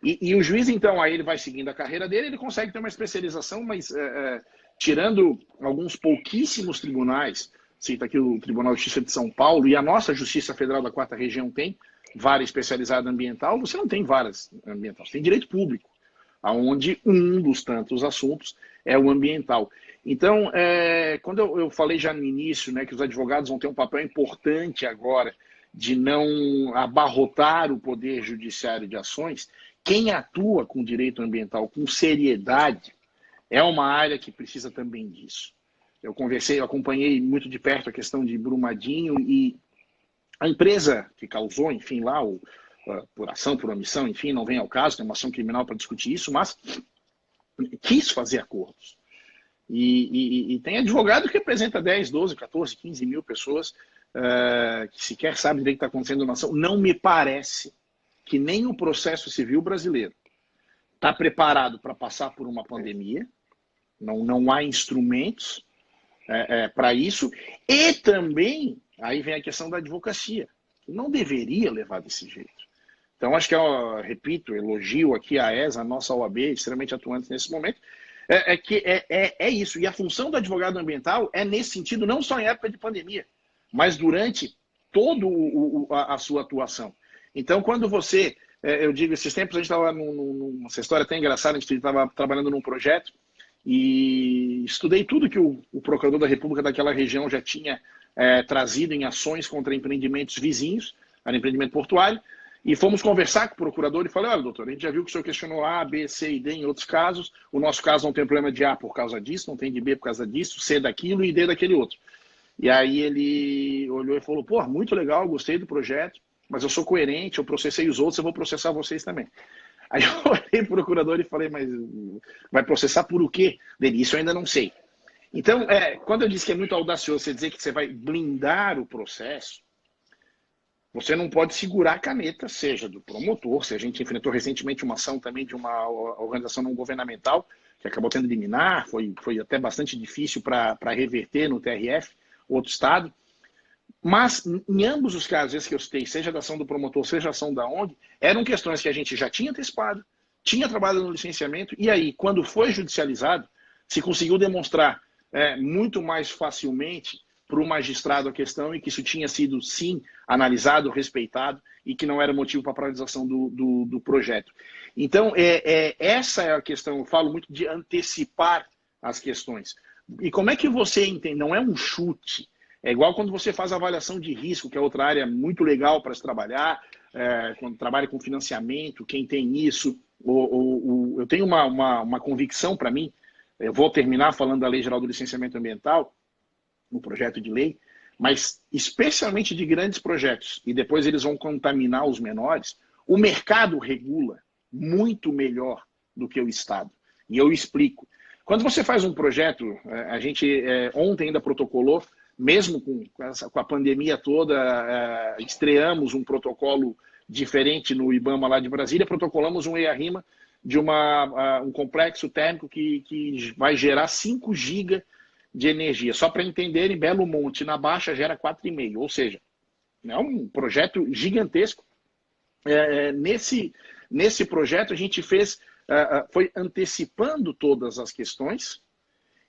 E o juiz, então, aí ele vai seguindo a carreira dele, ele consegue ter uma especialização, mas tirando alguns pouquíssimos tribunais, cita aqui o Tribunal de Justiça de São Paulo, e a nossa Justiça Federal da 4ª Região tem vara especializada ambiental, você não tem varas ambientais, você tem direito público, onde um dos tantos assuntos é o ambiental. Então, quando eu falei já no início, né, que os advogados vão ter um papel importante agora de não abarrotar o poder judiciário de ações, quem atua com direito ambiental com seriedade é uma área que precisa também disso. Eu acompanhei muito de perto a questão de Brumadinho e a empresa que causou, enfim, lá, por ação, por omissão, enfim, não vem ao caso, tem uma ação criminal para discutir isso, mas quis fazer acordos. E tem advogado que representa 10, 12, 14, 15 mil pessoas que sequer sabem o que está acontecendo na ação. Não me parece que nem o processo civil brasileiro está preparado para passar por uma pandemia, não há instrumentos para isso, e também, aí vem a questão da advocacia, que não deveria levar desse jeito. Então, acho que, repito, elogio aqui a ESA, a nossa OAB, extremamente atuante nesse momento, é isso. E a função do advogado ambiental é nesse sentido, não só em época de pandemia, mas durante toda a sua atuação. Então, quando você, eu digo, esses tempos a gente estava essa história até engraçada, a gente estava trabalhando num projeto e estudei tudo que o procurador da República daquela região já tinha trazido em ações contra empreendimentos vizinhos, era empreendimento portuário, e fomos conversar com o procurador e falei, olha, doutor, a gente já viu que o senhor questionou A, B, C e D em outros casos, o nosso caso não tem problema de A por causa disso, não tem de B por causa disso, C daquilo e D daquele outro. E aí ele olhou e falou, pô, muito legal, gostei do projeto, mas eu sou coerente, eu processei os outros, eu vou processar vocês também. Aí eu olhei para o procurador e falei, mas vai processar por o quê? Dele, isso eu ainda não sei. Então, quando eu disse que é muito audacioso você dizer que você vai blindar o processo, você não pode segurar a caneta, seja do promotor, se a gente enfrentou recentemente uma ação também de uma organização não governamental, que acabou tendo liminar, foi até bastante difícil para reverter no TRF, outro estado. Mas, em ambos os casos, esses que eu citei, seja da ação do promotor, seja a ação da ONG, eram questões que a gente já tinha antecipado, tinha trabalhado no licenciamento, e aí, quando foi judicializado, se conseguiu demonstrar muito mais facilmente para o magistrado a questão e que isso tinha sido, sim, analisado, respeitado e que não era motivo para a paralisação do projeto. Então, essa é a questão, eu falo muito de antecipar as questões. E como é que você entende? Não é um chute. É igual quando você faz avaliação de risco, que é outra área muito legal para se trabalhar, quando trabalha com financiamento, quem tem isso. Eu tenho uma convicção para mim, eu vou terminar falando da Lei Geral do Licenciamento Ambiental, no projeto de lei, mas especialmente de grandes projetos, e depois eles vão contaminar os menores, o mercado regula muito melhor do que o Estado. E eu explico. Quando você faz um projeto, a gente ontem ainda protocolou, mesmo com a pandemia toda, estreamos um protocolo diferente no IBAMA lá de Brasília, protocolamos um EIA-RIMA de um complexo térmico que vai gerar 5 GB de energia. Só para entenderem, Belo Monte, na Baixa, gera 4,5, ou seja, é um projeto gigantesco. Nesse projeto, a gente foi antecipando todas as questões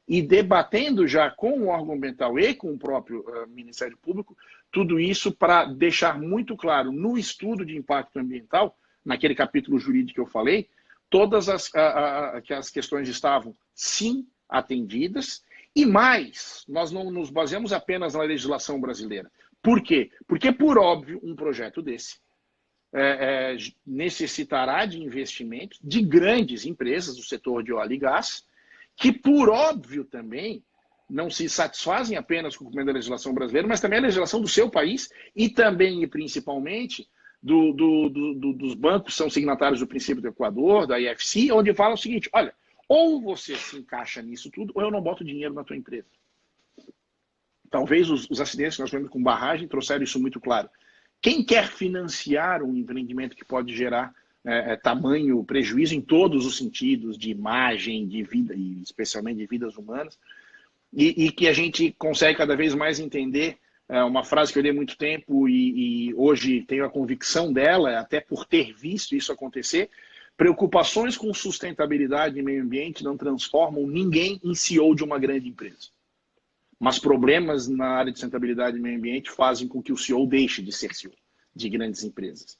e debatendo já com o órgão ambiental e com o próprio Ministério Público, tudo isso para deixar muito claro no estudo de impacto ambiental, naquele capítulo jurídico que eu falei, todas que as questões estavam, sim, atendidas. E mais, nós não nos baseamos apenas na legislação brasileira. Por quê? Porque, por óbvio, um projeto desse necessitará de investimentos de grandes empresas do setor de óleo e gás, que, por óbvio, também não se satisfazem apenas com o cumprimento da legislação brasileira, mas também a legislação do seu país e também, e principalmente, dos bancos que são signatários do princípio do Equador, da IFC, onde fala o seguinte, olha, ou você se encaixa nisso tudo, ou eu não boto dinheiro na tua empresa. Talvez os acidentes que nós vemos com barragem trouxeram isso muito claro. Quem quer financiar um empreendimento que pode gerar tamanho prejuízo em todos os sentidos, de imagem, de vida, e especialmente de vidas humanas, e que a gente consegue cada vez mais entender, uma frase que eu li há muito tempo e hoje tenho a convicção dela, até por ter visto isso acontecer, preocupações com sustentabilidade e meio ambiente não transformam ninguém em CEO de uma grande empresa. Mas problemas na área de sustentabilidade e meio ambiente fazem com que o CEO deixe de ser CEO de grandes empresas.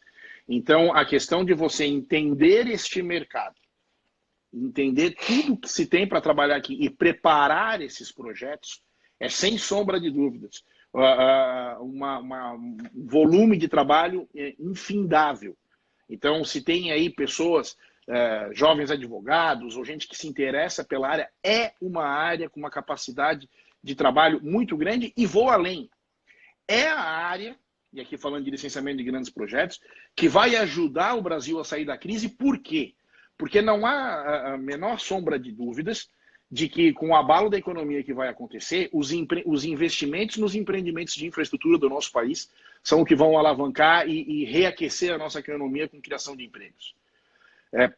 Então, a questão de você entender este mercado, entender tudo que se tem para trabalhar aqui e preparar esses projetos, é sem sombra de dúvidas um volume de trabalho infindável. Então, se tem aí pessoas, jovens advogados ou gente que se interessa pela área, é uma área com uma capacidade de trabalho muito grande e vou além. É a área, e aqui falando de licenciamento de grandes projetos, que vai ajudar o Brasil a sair da crise. Por quê? Porque não há a menor sombra de dúvidas de que, com o abalo da economia que vai acontecer, os investimentos nos empreendimentos de infraestrutura do nosso país são o que vão alavancar e reaquecer a nossa economia com criação de empregos.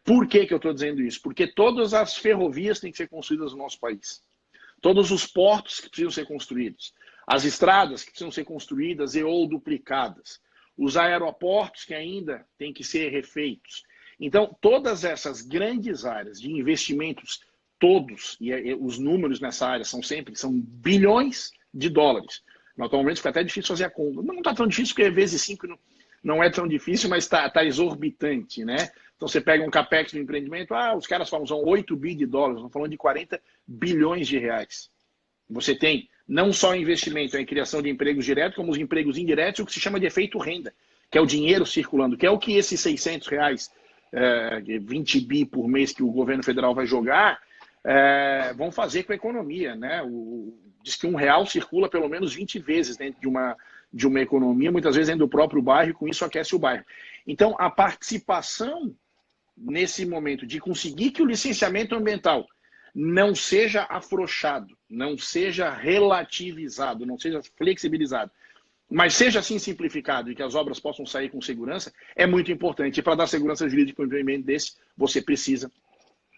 Por que eu estou dizendo isso? Porque todas as ferrovias têm que ser construídas no nosso país. Todos os portos que precisam ser construídos. As estradas que precisam ser construídas e ou duplicadas. Os aeroportos que ainda têm que ser refeitos. Então, todas essas grandes áreas de investimentos, todos, e os números nessa área são bilhões de dólares. Atualmente fica até difícil fazer a conta. Não está tão difícil, porque vezes 5 não é tão difícil, mas está exorbitante, né? Então você pega um capex do empreendimento, os caras falam, são 8 bi de dólares, estão falando de 40 bilhões de reais. Você tem não só investimento em criação de empregos diretos, como os empregos indiretos, o que se chama de efeito renda, que é o dinheiro circulando, que é o que esses 600 reais, 20 bi por mês que o governo federal vai jogar, vão fazer com a economia, né? Diz que R$1 circula pelo menos 20 vezes dentro de uma economia, muitas vezes dentro do próprio bairro, e com isso aquece o bairro. Então, a participação nesse momento de conseguir que o licenciamento ambiental não seja afrouxado, não seja relativizado, não seja flexibilizado, mas seja assim simplificado e que as obras possam sair com segurança, é muito importante. E para dar segurança jurídica para um empreendimento desse, você precisa,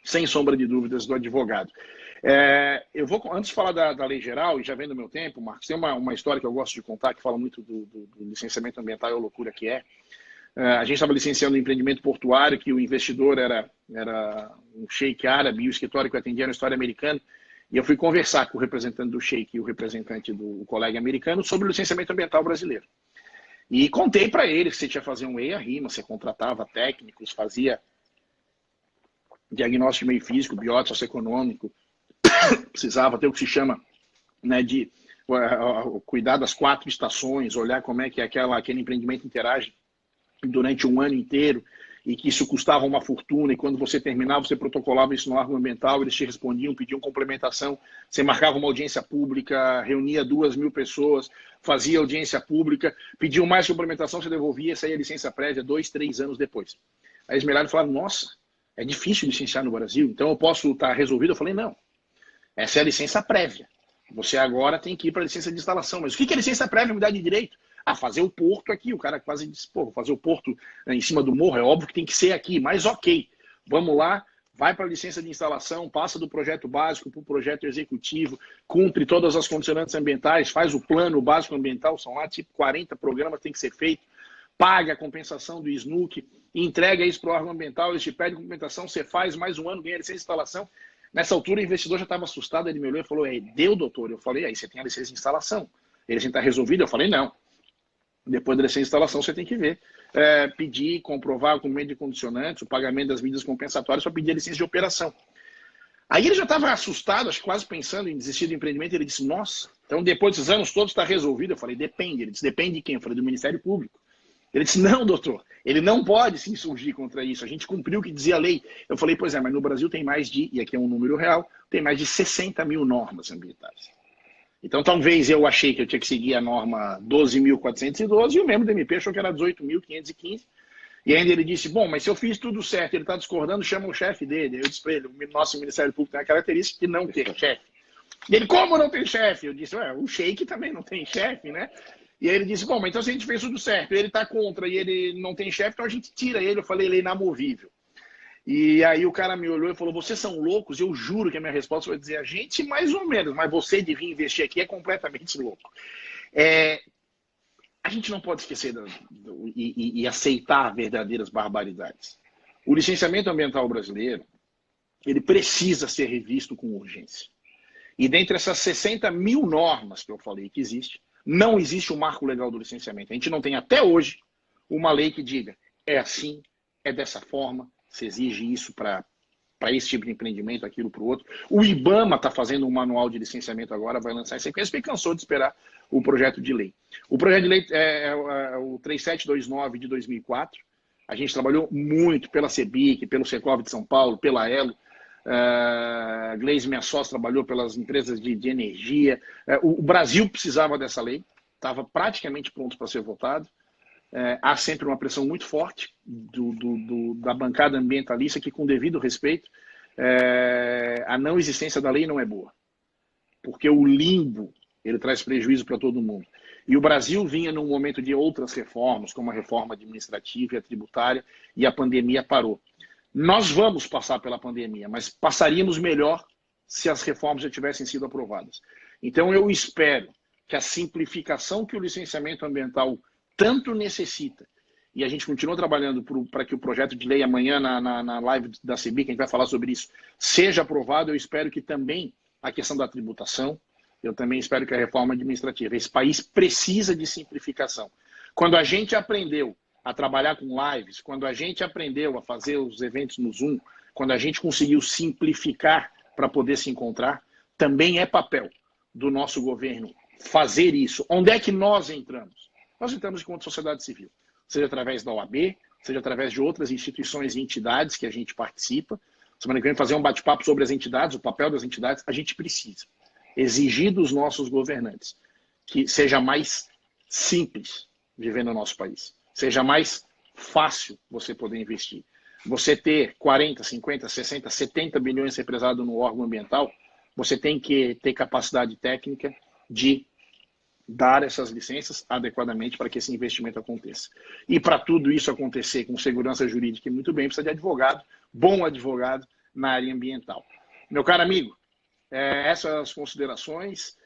sem sombra de dúvidas, do advogado. Eu vou, antes de falar da lei geral, e já vendo meu tempo, Marcos, tem uma história que eu gosto de contar, que fala muito do licenciamento ambiental e a loucura que é. A gente estava licenciando um empreendimento portuário, que o investidor era um sheik árabe, e o escritório que eu atendia era um escritório americano, e eu fui conversar com o representante do sheik e o representante do colega americano sobre o licenciamento ambiental brasileiro. E contei para eles que você tinha que fazer um EIA-RIMA, você contratava técnicos, fazia diagnóstico de meio físico, biótico, socioeconômico, precisava ter o que se chama, né, de cuidar das 4 estações, olhar como é que aquele empreendimento interage durante um ano inteiro, e que isso custava uma fortuna, e quando você terminava, você protocolava isso no órgão ambiental, eles te respondiam, pediam complementação, você marcava uma audiência pública, reunia 2.000 pessoas, fazia audiência pública, pediam mais complementação, você devolvia, saía a licença prévia 2, 3 anos depois. Aí eles me olharam e falaram, nossa, é difícil licenciar no Brasil, então eu posso estar resolvido? Eu falei, não, essa é a licença prévia. Você agora tem que ir para a licença de instalação. Mas o que é licença prévia me dá de direito? Fazer o porto aqui. O cara quase disse, pô, vou fazer o porto em cima do morro, é óbvio que tem que ser aqui, mas ok. Vamos lá, vai para a licença de instalação, passa do projeto básico para o projeto executivo, cumpre todas as condicionantes ambientais, faz o plano básico ambiental, são lá tipo 40 programas, tem que ser feito, paga a compensação do SNUC, entrega isso para o órgão ambiental, eles te pedem complementação, você faz mais um ano, ganha licença de instalação. Nessa altura, o investidor já estava assustado, ele me olhou e falou, deu, doutor? Eu falei, aí você tem a licença de instalação. Ele assim, está resolvido? Eu falei, não. Depois da licença de instalação, você tem que ver. Pedir, comprovar o cumprimento de condicionantes, o pagamento das medidas compensatórias para pedir a licença de operação. Aí ele já estava assustado, acho que quase pensando em desistir do empreendimento, ele disse, nossa, então depois desses anos todos está resolvido? Eu falei, depende. Ele disse, depende de quem? Eu falei, do Ministério Público. Ele disse, não, doutor, ele não pode se insurgir contra isso, a gente cumpriu o que dizia a lei. Eu falei, pois é, mas no Brasil tem mais de, e aqui é um número real, tem mais de 60.000 normas ambientais. Então talvez eu achei que eu tinha que seguir a norma 12.412 e o membro do MP achou que era 18.515. E ainda ele disse, bom, mas se eu fiz tudo certo, ele está discordando, chama o chefe dele. Eu disse para ele, o nosso Ministério Público tem a característica de não ter chefe. E ele, como não tem chefe? Eu disse, o sheik também não tem chefe, né? E aí ele disse, bom, mas então se a gente fez tudo certo, ele está contra e ele não tem chefe, então a gente tira ele. Eu falei, ele é inamovível. E aí o cara me olhou e falou, vocês são loucos? Eu juro que a minha resposta foi dizer, a gente mais ou menos, mas você de vir investir aqui é completamente louco. A gente não pode esquecer e aceitar verdadeiras barbaridades. O licenciamento ambiental brasileiro, ele precisa ser revisto com urgência. E dentre essas 60.000 normas que eu falei que existe, não existe um marco legal do licenciamento. A gente não tem até hoje uma lei que diga é assim, é dessa forma, se exige isso para esse tipo de empreendimento, aquilo para o outro. O IBAMA está fazendo um manual de licenciamento agora, vai lançar esse porque cansou de esperar o projeto de lei. O projeto de lei é o 3729 de 2004. A gente trabalhou muito pela CEBIC, pelo Secov de São Paulo, pela Elo. Gleisi, minha sócia, trabalhou pelas empresas de energia. O Brasil precisava dessa lei, estava praticamente pronto para ser votado. Há sempre uma pressão muito forte da bancada ambientalista que, com devido respeito, a não existência da lei não é boa, porque o limbo ele traz prejuízo para todo mundo. E o Brasil vinha num momento de outras reformas, como a reforma administrativa e a tributária, e a pandemia parou. Nós vamos passar pela pandemia, mas passaríamos melhor se as reformas já tivessem sido aprovadas. Então eu espero que a simplificação que o licenciamento ambiental tanto necessita, e a gente continua trabalhando para que o projeto de lei amanhã na live da CEBIC, que a gente vai falar sobre isso, seja aprovado. Eu espero que também a questão da tributação, eu também espero que a reforma administrativa. Esse país precisa de simplificação. Quando a gente aprendeu a trabalhar com lives, quando a gente aprendeu a fazer os eventos no Zoom, quando a gente conseguiu simplificar para poder se encontrar, também é papel do nosso governo fazer isso. Onde é que nós entramos? Nós entramos enquanto sociedade civil, seja através da OAB, seja através de outras instituições e entidades que a gente participa. Semana que vem fazer um bate-papo sobre as entidades, o papel das entidades. A gente precisa exigir dos nossos governantes que seja mais simples viver no nosso país, seja mais fácil você poder investir. você ter 40, 50, 60, 70 bilhões represados no órgão ambiental, você tem que ter capacidade técnica de dar essas licenças adequadamente para que esse investimento aconteça. E para tudo isso acontecer com segurança jurídica e muito bem, precisa de advogado, bom advogado na área ambiental. Meu caro amigo, essas considerações,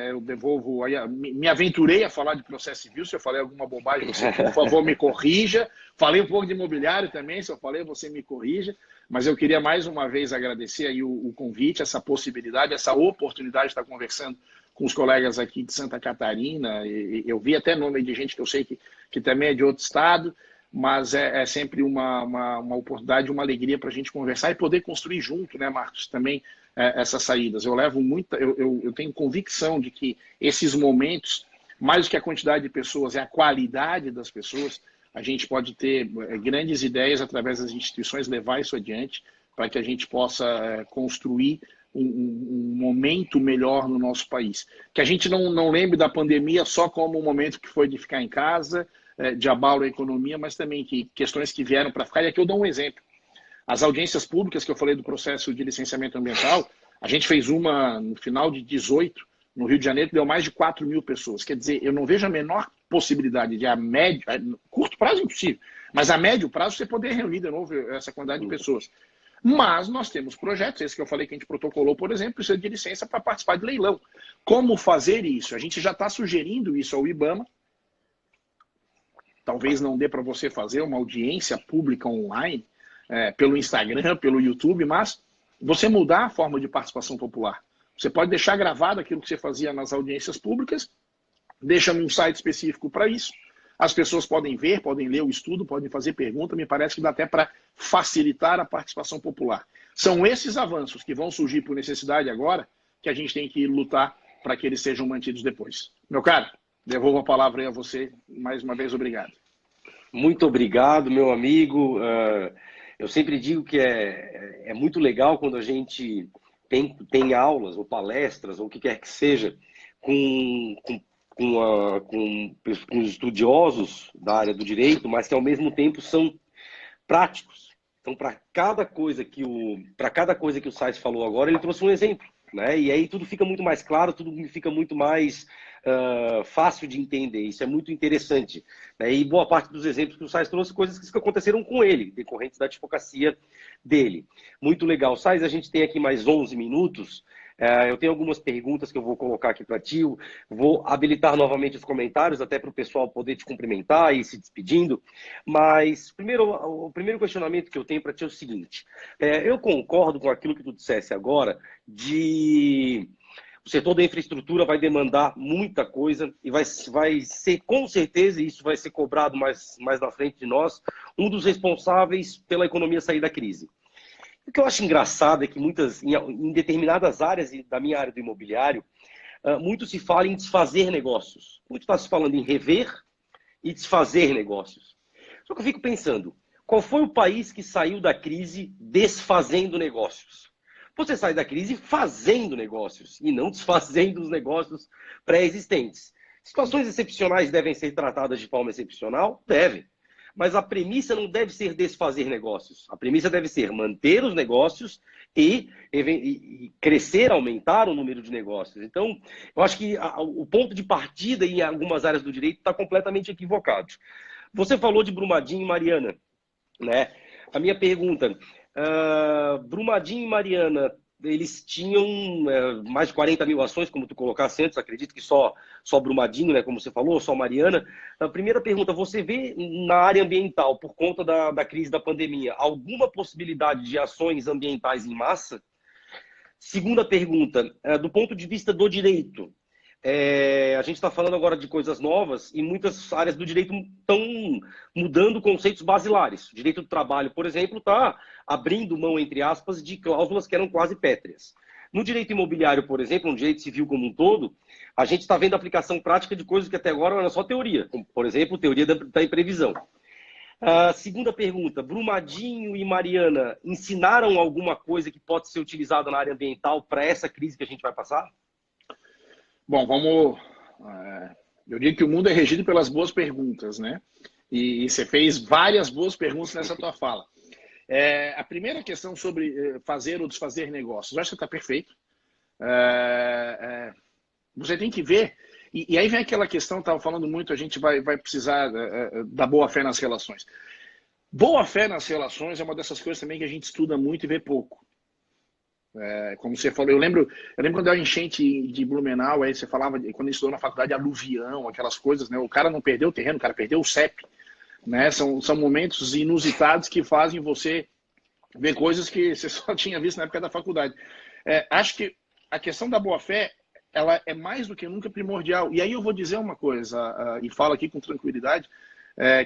eu devolvo, me aventurei a falar de processo civil, se eu falei alguma bobagem, você, por favor, me corrija. Falei um pouco de imobiliário também, se eu falei, você me corrija. Mas eu queria mais uma vez agradecer aí o convite, essa possibilidade, essa oportunidade de estar conversando com os colegas aqui de Santa Catarina. Eu vi até nome de gente que eu sei que também é de outro estado, mas é sempre uma oportunidade, uma alegria para a gente conversar e poder construir junto, né, Marcos, também essas saídas. Eu levo muita, eu tenho convicção de que esses momentos, mais do que a quantidade de pessoas, é a qualidade das pessoas. A gente pode ter grandes ideias através das instituições, levar isso adiante, para que a gente possa construir um momento melhor no nosso país. Que a gente não lembre da pandemia só como um momento que foi de ficar em casa, de abalo à economia, mas também que questões que vieram para ficar. E aqui eu dou um exemplo. As audiências públicas que eu falei do processo de licenciamento ambiental, a gente fez uma no final de 18, no Rio de Janeiro, que deu mais de 4 mil pessoas. Quer dizer, eu não vejo a menor possibilidade de curto prazo impossível, mas a médio prazo você poder reunir de novo essa quantidade de pessoas. Mas nós temos projetos, esse que eu falei que a gente protocolou, por exemplo, precisa de licença para participar de leilão. Como fazer isso? A gente já está sugerindo isso ao IBAMA. Talvez não dê para você fazer uma audiência pública online, pelo Instagram, pelo YouTube, mas você mudar a forma de participação popular. Você pode deixar gravado aquilo que você fazia nas audiências públicas, deixa num site específico para isso. As pessoas podem ver, podem ler o estudo, podem fazer pergunta, me parece que dá até para facilitar a participação popular. São esses avanços que vão surgir por necessidade agora que a gente tem que lutar para que eles sejam mantidos depois. Meu caro, devolvo a palavra aí a você. Mais uma vez, obrigado. Muito obrigado, meu amigo. Eu sempre digo que é muito legal quando a gente tem aulas ou palestras ou o que quer que seja com os estudiosos da área do direito, mas que ao mesmo tempo são práticos. Então, para cada coisa que o Sais falou agora, ele trouxe um exemplo, né? E aí tudo fica muito mais claro, tudo fica muito mais fácil de entender. Isso é muito interessante, né? E boa parte dos exemplos que o Sais trouxe, coisas que aconteceram com ele, decorrentes da advocacia dele. Muito legal. Sais, a gente tem aqui mais 11 minutos. Eu tenho algumas perguntas que eu vou colocar aqui para ti. Vou habilitar novamente os comentários, até para o pessoal poder te cumprimentar e se despedindo. Mas o primeiro questionamento que eu tenho para ti é o seguinte. Eu concordo com aquilo que tu dissesse agora, o setor da infraestrutura vai demandar muita coisa e vai ser, com certeza, e isso vai ser cobrado mais na frente de nós, um dos responsáveis pela economia sair da crise. O que eu acho engraçado é que em determinadas áreas da minha área do imobiliário, muito se fala em desfazer negócios. Muito está se falando em rever e desfazer negócios. Só que eu fico pensando, qual foi o país que saiu da crise desfazendo negócios? Você sai da crise fazendo negócios e não desfazendo os negócios pré-existentes. Situações excepcionais devem ser tratadas de forma excepcional? Devem. Mas a premissa não deve ser desfazer negócios. A premissa deve ser manter os negócios e crescer, aumentar o número de negócios. Então, eu acho que o ponto de partida em algumas áreas do direito está completamente equivocado. Você falou de Brumadinho e Mariana, né? A minha pergunta, Brumadinho e Mariana, eles tinham mais de 40 mil ações, como tu colocasse antes, acredito que só Brumadinho, né, como você falou, só Mariana. A primeira pergunta, você vê na área ambiental, por conta da crise da pandemia, alguma possibilidade de ações ambientais em massa? Segunda pergunta, do ponto de vista do direito, a gente está falando agora de coisas novas e muitas áreas do direito estão mudando conceitos basilares. O direito do trabalho, por exemplo, está abrindo mão, entre aspas, de cláusulas que eram quase pétreas. No direito imobiliário, por exemplo, no direito civil como um todo, a gente está vendo a aplicação prática de coisas que até agora eram só teoria, como, por exemplo, teoria da imprevisão. Segunda pergunta, Brumadinho e Mariana ensinaram alguma coisa que pode ser utilizada na área ambiental para essa crise que a gente vai passar? Bom, eu digo que o mundo é regido pelas boas perguntas, né? E você fez várias boas perguntas nessa tua fala. A primeira questão sobre fazer ou desfazer negócios, eu acho que está perfeito. Você tem que ver, e aí vem aquela questão, estava falando muito, a gente vai precisar da boa-fé nas relações. Boa-fé nas relações é uma dessas coisas também que a gente estuda muito e vê pouco. Como você falou, eu lembro quando deu a enchente de Blumenau, aí você falava, quando ele estudou na faculdade, aluvião, aquelas coisas, né? O cara não perdeu o terreno, o cara perdeu o CEP. Né? São momentos inusitados que fazem você ver coisas que você só tinha visto na época da faculdade. Acho que a questão da boa-fé, ela é mais do que nunca primordial. E aí eu vou dizer uma coisa, e falo aqui com tranquilidade,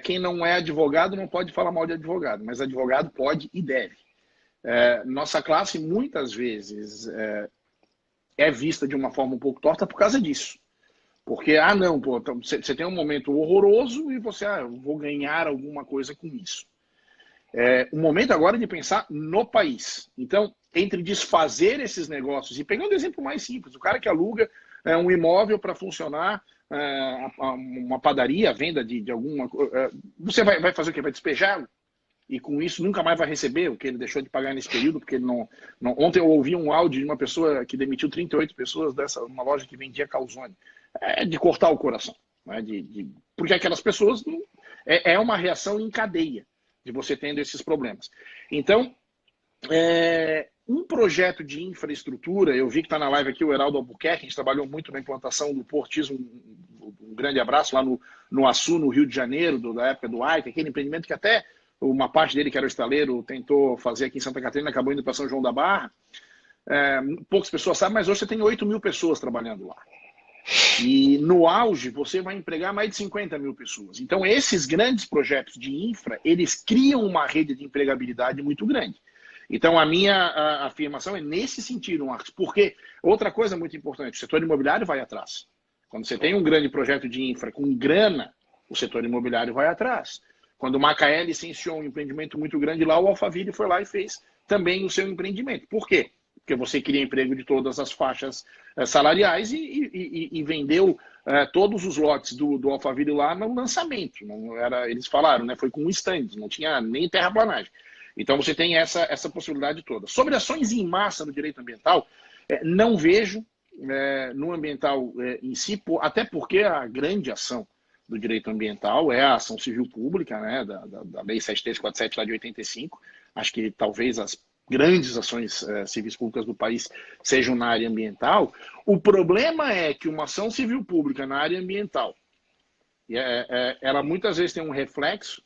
quem não é advogado não pode falar mal de advogado, mas advogado pode e deve. Nossa classe, muitas vezes, é vista de uma forma um pouco torta por causa disso. Porque, não, pô, você tem um momento horroroso e você, eu vou ganhar alguma coisa com isso. O momento agora é de pensar no país. Então, entre desfazer esses negócios, e pegando o exemplo mais simples, o cara que aluga um imóvel para funcionar, uma padaria, a venda de alguma coisa, você vai fazer o quê? Vai despejá-lo? E com isso nunca mais vai receber o que ele deixou de pagar nesse período, porque ele não... Ontem eu ouvi um áudio de uma pessoa que demitiu 38 pessoas uma loja que vendia calzone. De cortar o coração. Né? Porque aquelas pessoas... É uma reação em cadeia de você tendo esses problemas. Então, um projeto de infraestrutura, eu vi que está na live aqui o Heraldo Albuquerque, a gente trabalhou muito na implantação do Portismo, um grande abraço lá no Açu, no Rio de Janeiro, da época do AIC, aquele empreendimento que até uma parte dele, que era o estaleiro, tentou fazer aqui em Santa Catarina, acabou indo para São João da Barra. Poucas pessoas sabem, mas hoje você tem 8 mil pessoas trabalhando lá. E no auge, você vai empregar mais de 50 mil pessoas. Então, esses grandes projetos de infra, eles criam uma rede de empregabilidade muito grande. Então, a minha afirmação é nesse sentido, Marcos. Porque, outra coisa muito importante, o setor imobiliário vai atrás. Quando você tem um grande projeto de infra com grana, o setor imobiliário vai atrás. Quando o Macaé licenciou um empreendimento muito grande lá, o Alphaville foi lá e fez também o seu empreendimento. Por quê? Porque você cria emprego de todas as faixas salariais e vendeu todos os lotes do Alphaville lá no lançamento. Não era, eles falaram, né? Foi com um stand, não tinha nem terraplanagem. Então você tem essa possibilidade toda. Sobre ações em massa no direito ambiental, não vejo no ambiental em si, até porque a grande ação do direito ambiental é a ação civil pública, né, da Lei 7347 lá de 85. Acho que talvez as grandes ações civis públicas do país sejam na área ambiental. O problema é que uma ação civil pública na área ambiental, ela muitas vezes tem um reflexo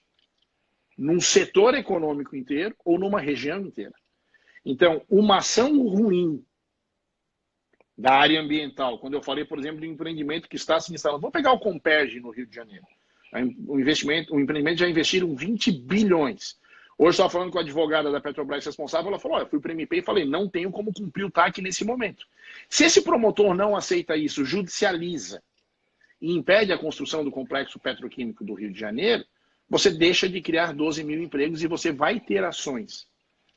num setor econômico inteiro ou numa região inteira. Então, uma ação ruim da área ambiental, quando eu falei, por exemplo, de um empreendimento que está se instalando, vamos pegar o Comperj no Rio de Janeiro. O empreendimento já investiram 20 bilhões. Hoje eu estava falando com a advogada da Petrobras responsável, ela falou, olha, eu fui para o MP e falei, não tenho como cumprir o TAC nesse momento. Se esse promotor não aceita isso, judicializa e impede a construção do complexo petroquímico do Rio de Janeiro, você deixa de criar 12 mil empregos e você vai ter ações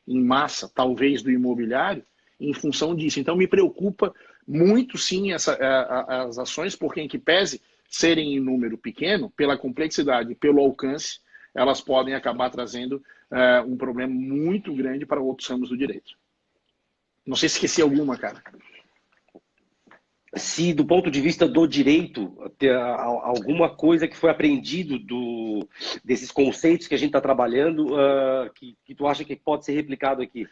em massa, talvez do imobiliário, em função disso. Então me preocupa muito sim as ações, porque em que pese serem em número pequeno, pela complexidade e pelo alcance, elas podem acabar trazendo um problema muito grande para outros ramos do direito. Não sei se esqueci alguma, cara. Se do ponto de vista do direito, alguma coisa que foi aprendido desses conceitos que a gente está trabalhando, que tu acha que pode ser replicado aqui?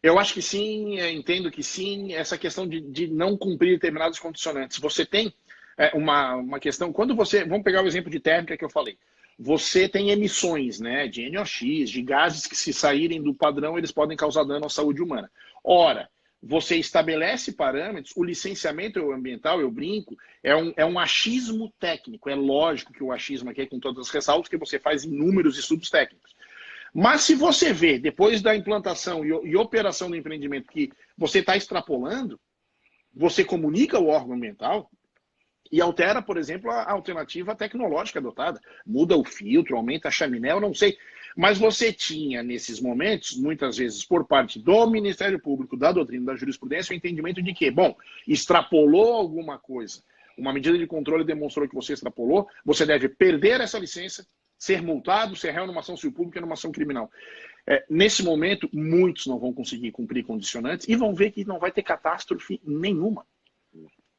Eu acho que sim, entendo que sim. Essa questão de não cumprir determinados condicionantes. Você tem uma questão... Vamos pegar o exemplo de térmica que eu falei. Você tem emissões, né, de NOx, de gases que, se saírem do padrão, eles podem causar dano à saúde humana. Ora, você estabelece parâmetros, o licenciamento ambiental, eu brinco, é um achismo técnico. É lógico que o achismo aqui é com todas as ressalvas, que você faz inúmeros estudos técnicos. Mas se você vê, depois da implantação e operação do empreendimento, que você está extrapolando, você comunica ao órgão ambiental e altera, por exemplo, a alternativa tecnológica adotada. Muda o filtro, aumenta a chaminé, eu não sei. Mas você tinha, nesses momentos, muitas vezes, por parte do Ministério Público, da doutrina, da jurisprudência, o entendimento de que, bom, extrapolou alguma coisa, uma medida de controle demonstrou que você extrapolou, você deve perder essa licença ser multado, ser réu numa ação civil pública e numa ação criminal. Nesse momento, muitos não vão conseguir cumprir condicionantes e vão ver que não vai ter catástrofe nenhuma.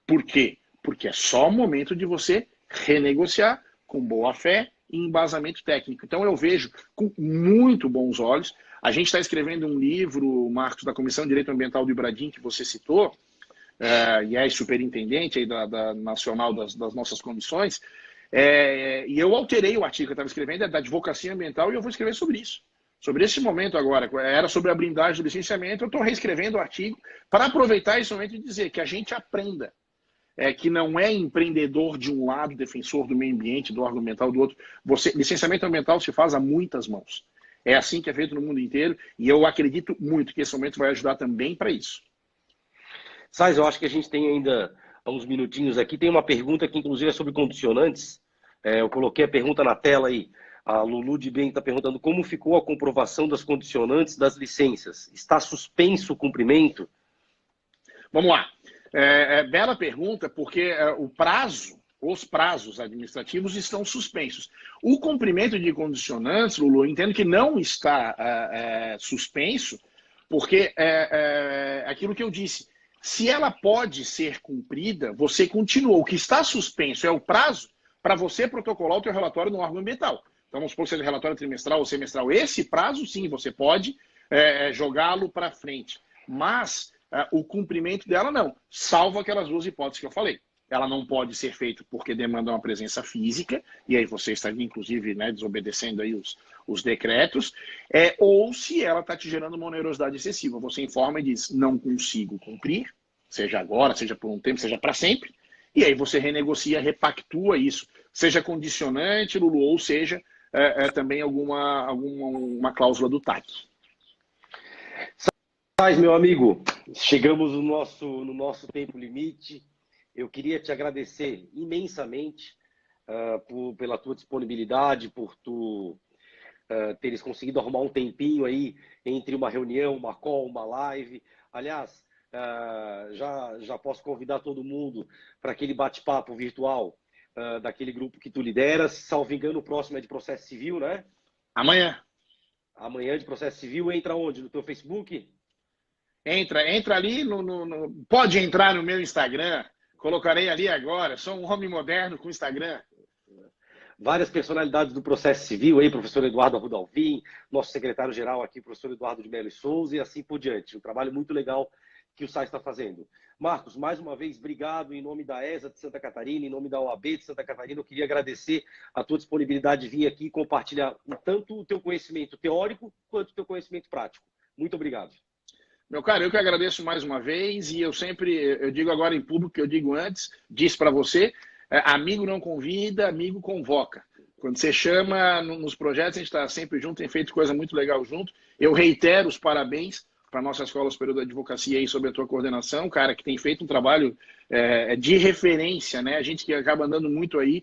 Por quê? Porque é só o momento de você renegociar com boa fé e embasamento técnico. Então eu vejo com muito bons olhos. A gente está escrevendo um livro, Marcos, da Comissão de Direito Ambiental do Ibradim, que você citou, e é superintendente aí da nacional das nossas comissões, e eu alterei o artigo que eu estava escrevendo, da advocacia ambiental, e eu vou escrever sobre isso. Sobre esse momento agora, era sobre a blindagem do licenciamento, eu estou reescrevendo o artigo para aproveitar esse momento e dizer que a gente aprenda. Que não é empreendedor de um lado, defensor do meio ambiente, do órgão ambiental do outro. Licenciamento ambiental se faz a muitas mãos. É assim que é feito no mundo inteiro e eu acredito muito que esse momento vai ajudar também para isso. Sais, eu acho que a gente tem ainda uns minutinhos aqui. Tem uma pergunta que inclusive é sobre condicionantes. Eu coloquei a pergunta na tela aí. A Lulu de Bem está perguntando como ficou a comprovação das condicionantes das licenças. Está suspenso o cumprimento? Vamos lá. Bela pergunta, porque os prazos administrativos estão suspensos. O cumprimento de condicionantes, Lulu, eu entendo que não está suspenso, porque aquilo que eu disse, se ela pode ser cumprida, você continua. O que está suspenso é o prazo para você protocolar o teu relatório no órgão ambiental. Então, vamos supor que seja relatório trimestral ou semestral. Esse prazo, sim, você pode jogá-lo para frente. Mas o cumprimento dela, não. Salvo aquelas duas hipóteses que eu falei. Ela não pode ser feita porque demanda uma presença física, e aí você estaria, inclusive, desobedecendo aí os decretos, ou se ela está te gerando uma onerosidade excessiva. Você informa e diz, não consigo cumprir, seja agora, seja por um tempo, seja para sempre, e aí você renegocia, repactua isso, seja condicionante, Lulu, ou seja também alguma cláusula do TAC. Sais, meu amigo, chegamos no nosso tempo limite. Eu queria te agradecer imensamente pela tua disponibilidade, por tu teres conseguido arrumar um tempinho aí entre uma reunião, uma call, uma live. Aliás, já posso convidar todo mundo para aquele bate-papo virtual daquele grupo que tu lideras. Salvo engano, o próximo é de processo civil, né? Amanhã. Amanhã de processo civil. Entra onde? No teu Facebook? Entra ali, pode entrar no meu Instagram. Colocarei ali agora. Sou um homem moderno com Instagram. Várias personalidades do processo civil aí, professor Eduardo Arruda Alvim, nosso secretário-geral aqui, professor Eduardo de Mello e Souza, e assim por diante. Um trabalho muito legal que o SAI está fazendo. Marcos, mais uma vez, obrigado em nome da ESA de Santa Catarina, em nome da OAB de Santa Catarina. Eu queria agradecer a tua disponibilidade de vir aqui e compartilhar tanto o teu conhecimento teórico quanto o teu conhecimento prático. Muito obrigado. Meu caro, eu que agradeço mais uma vez, e eu digo agora em público, que eu digo antes, disse para você, amigo não convida, amigo convoca. Quando você chama nos projetos, a gente está sempre junto, tem feito coisa muito legal junto. Eu reitero os parabéns para a nossa Escola Superior da Advocacia aí sobre a tua coordenação, cara, que tem feito um trabalho de referência, né? A gente que acaba andando muito aí,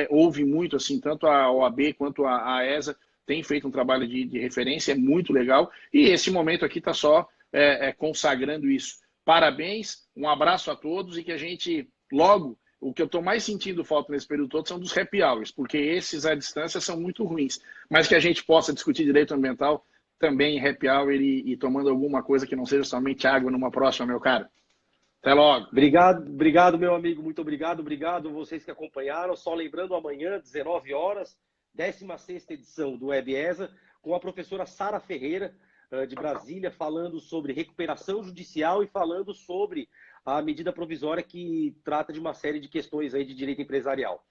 ouve muito, assim, tanto a OAB quanto a ESA tem feito um trabalho de referência, é muito legal, e esse momento aqui está só consagrando isso. Parabéns, um abraço a todos e que a gente, logo, o que eu estou mais sentindo falta nesse período todo são dos happy hours, porque esses à distância são muito ruins, mas que a gente possa discutir direito ambiental também em happy hour e tomando alguma coisa que não seja somente água numa próxima, meu caro. Até logo. Obrigado, meu amigo, muito obrigado. Obrigado vocês que acompanharam. Só lembrando, amanhã, 19 horas, 16ª edição do WebESA, com a professora Sara Ferreira, de Brasília, falando sobre recuperação judicial e falando sobre a medida provisória que trata de uma série de questões aí de direito empresarial.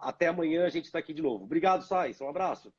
Até amanhã, a gente está aqui de novo. Obrigado, Sais. Um abraço.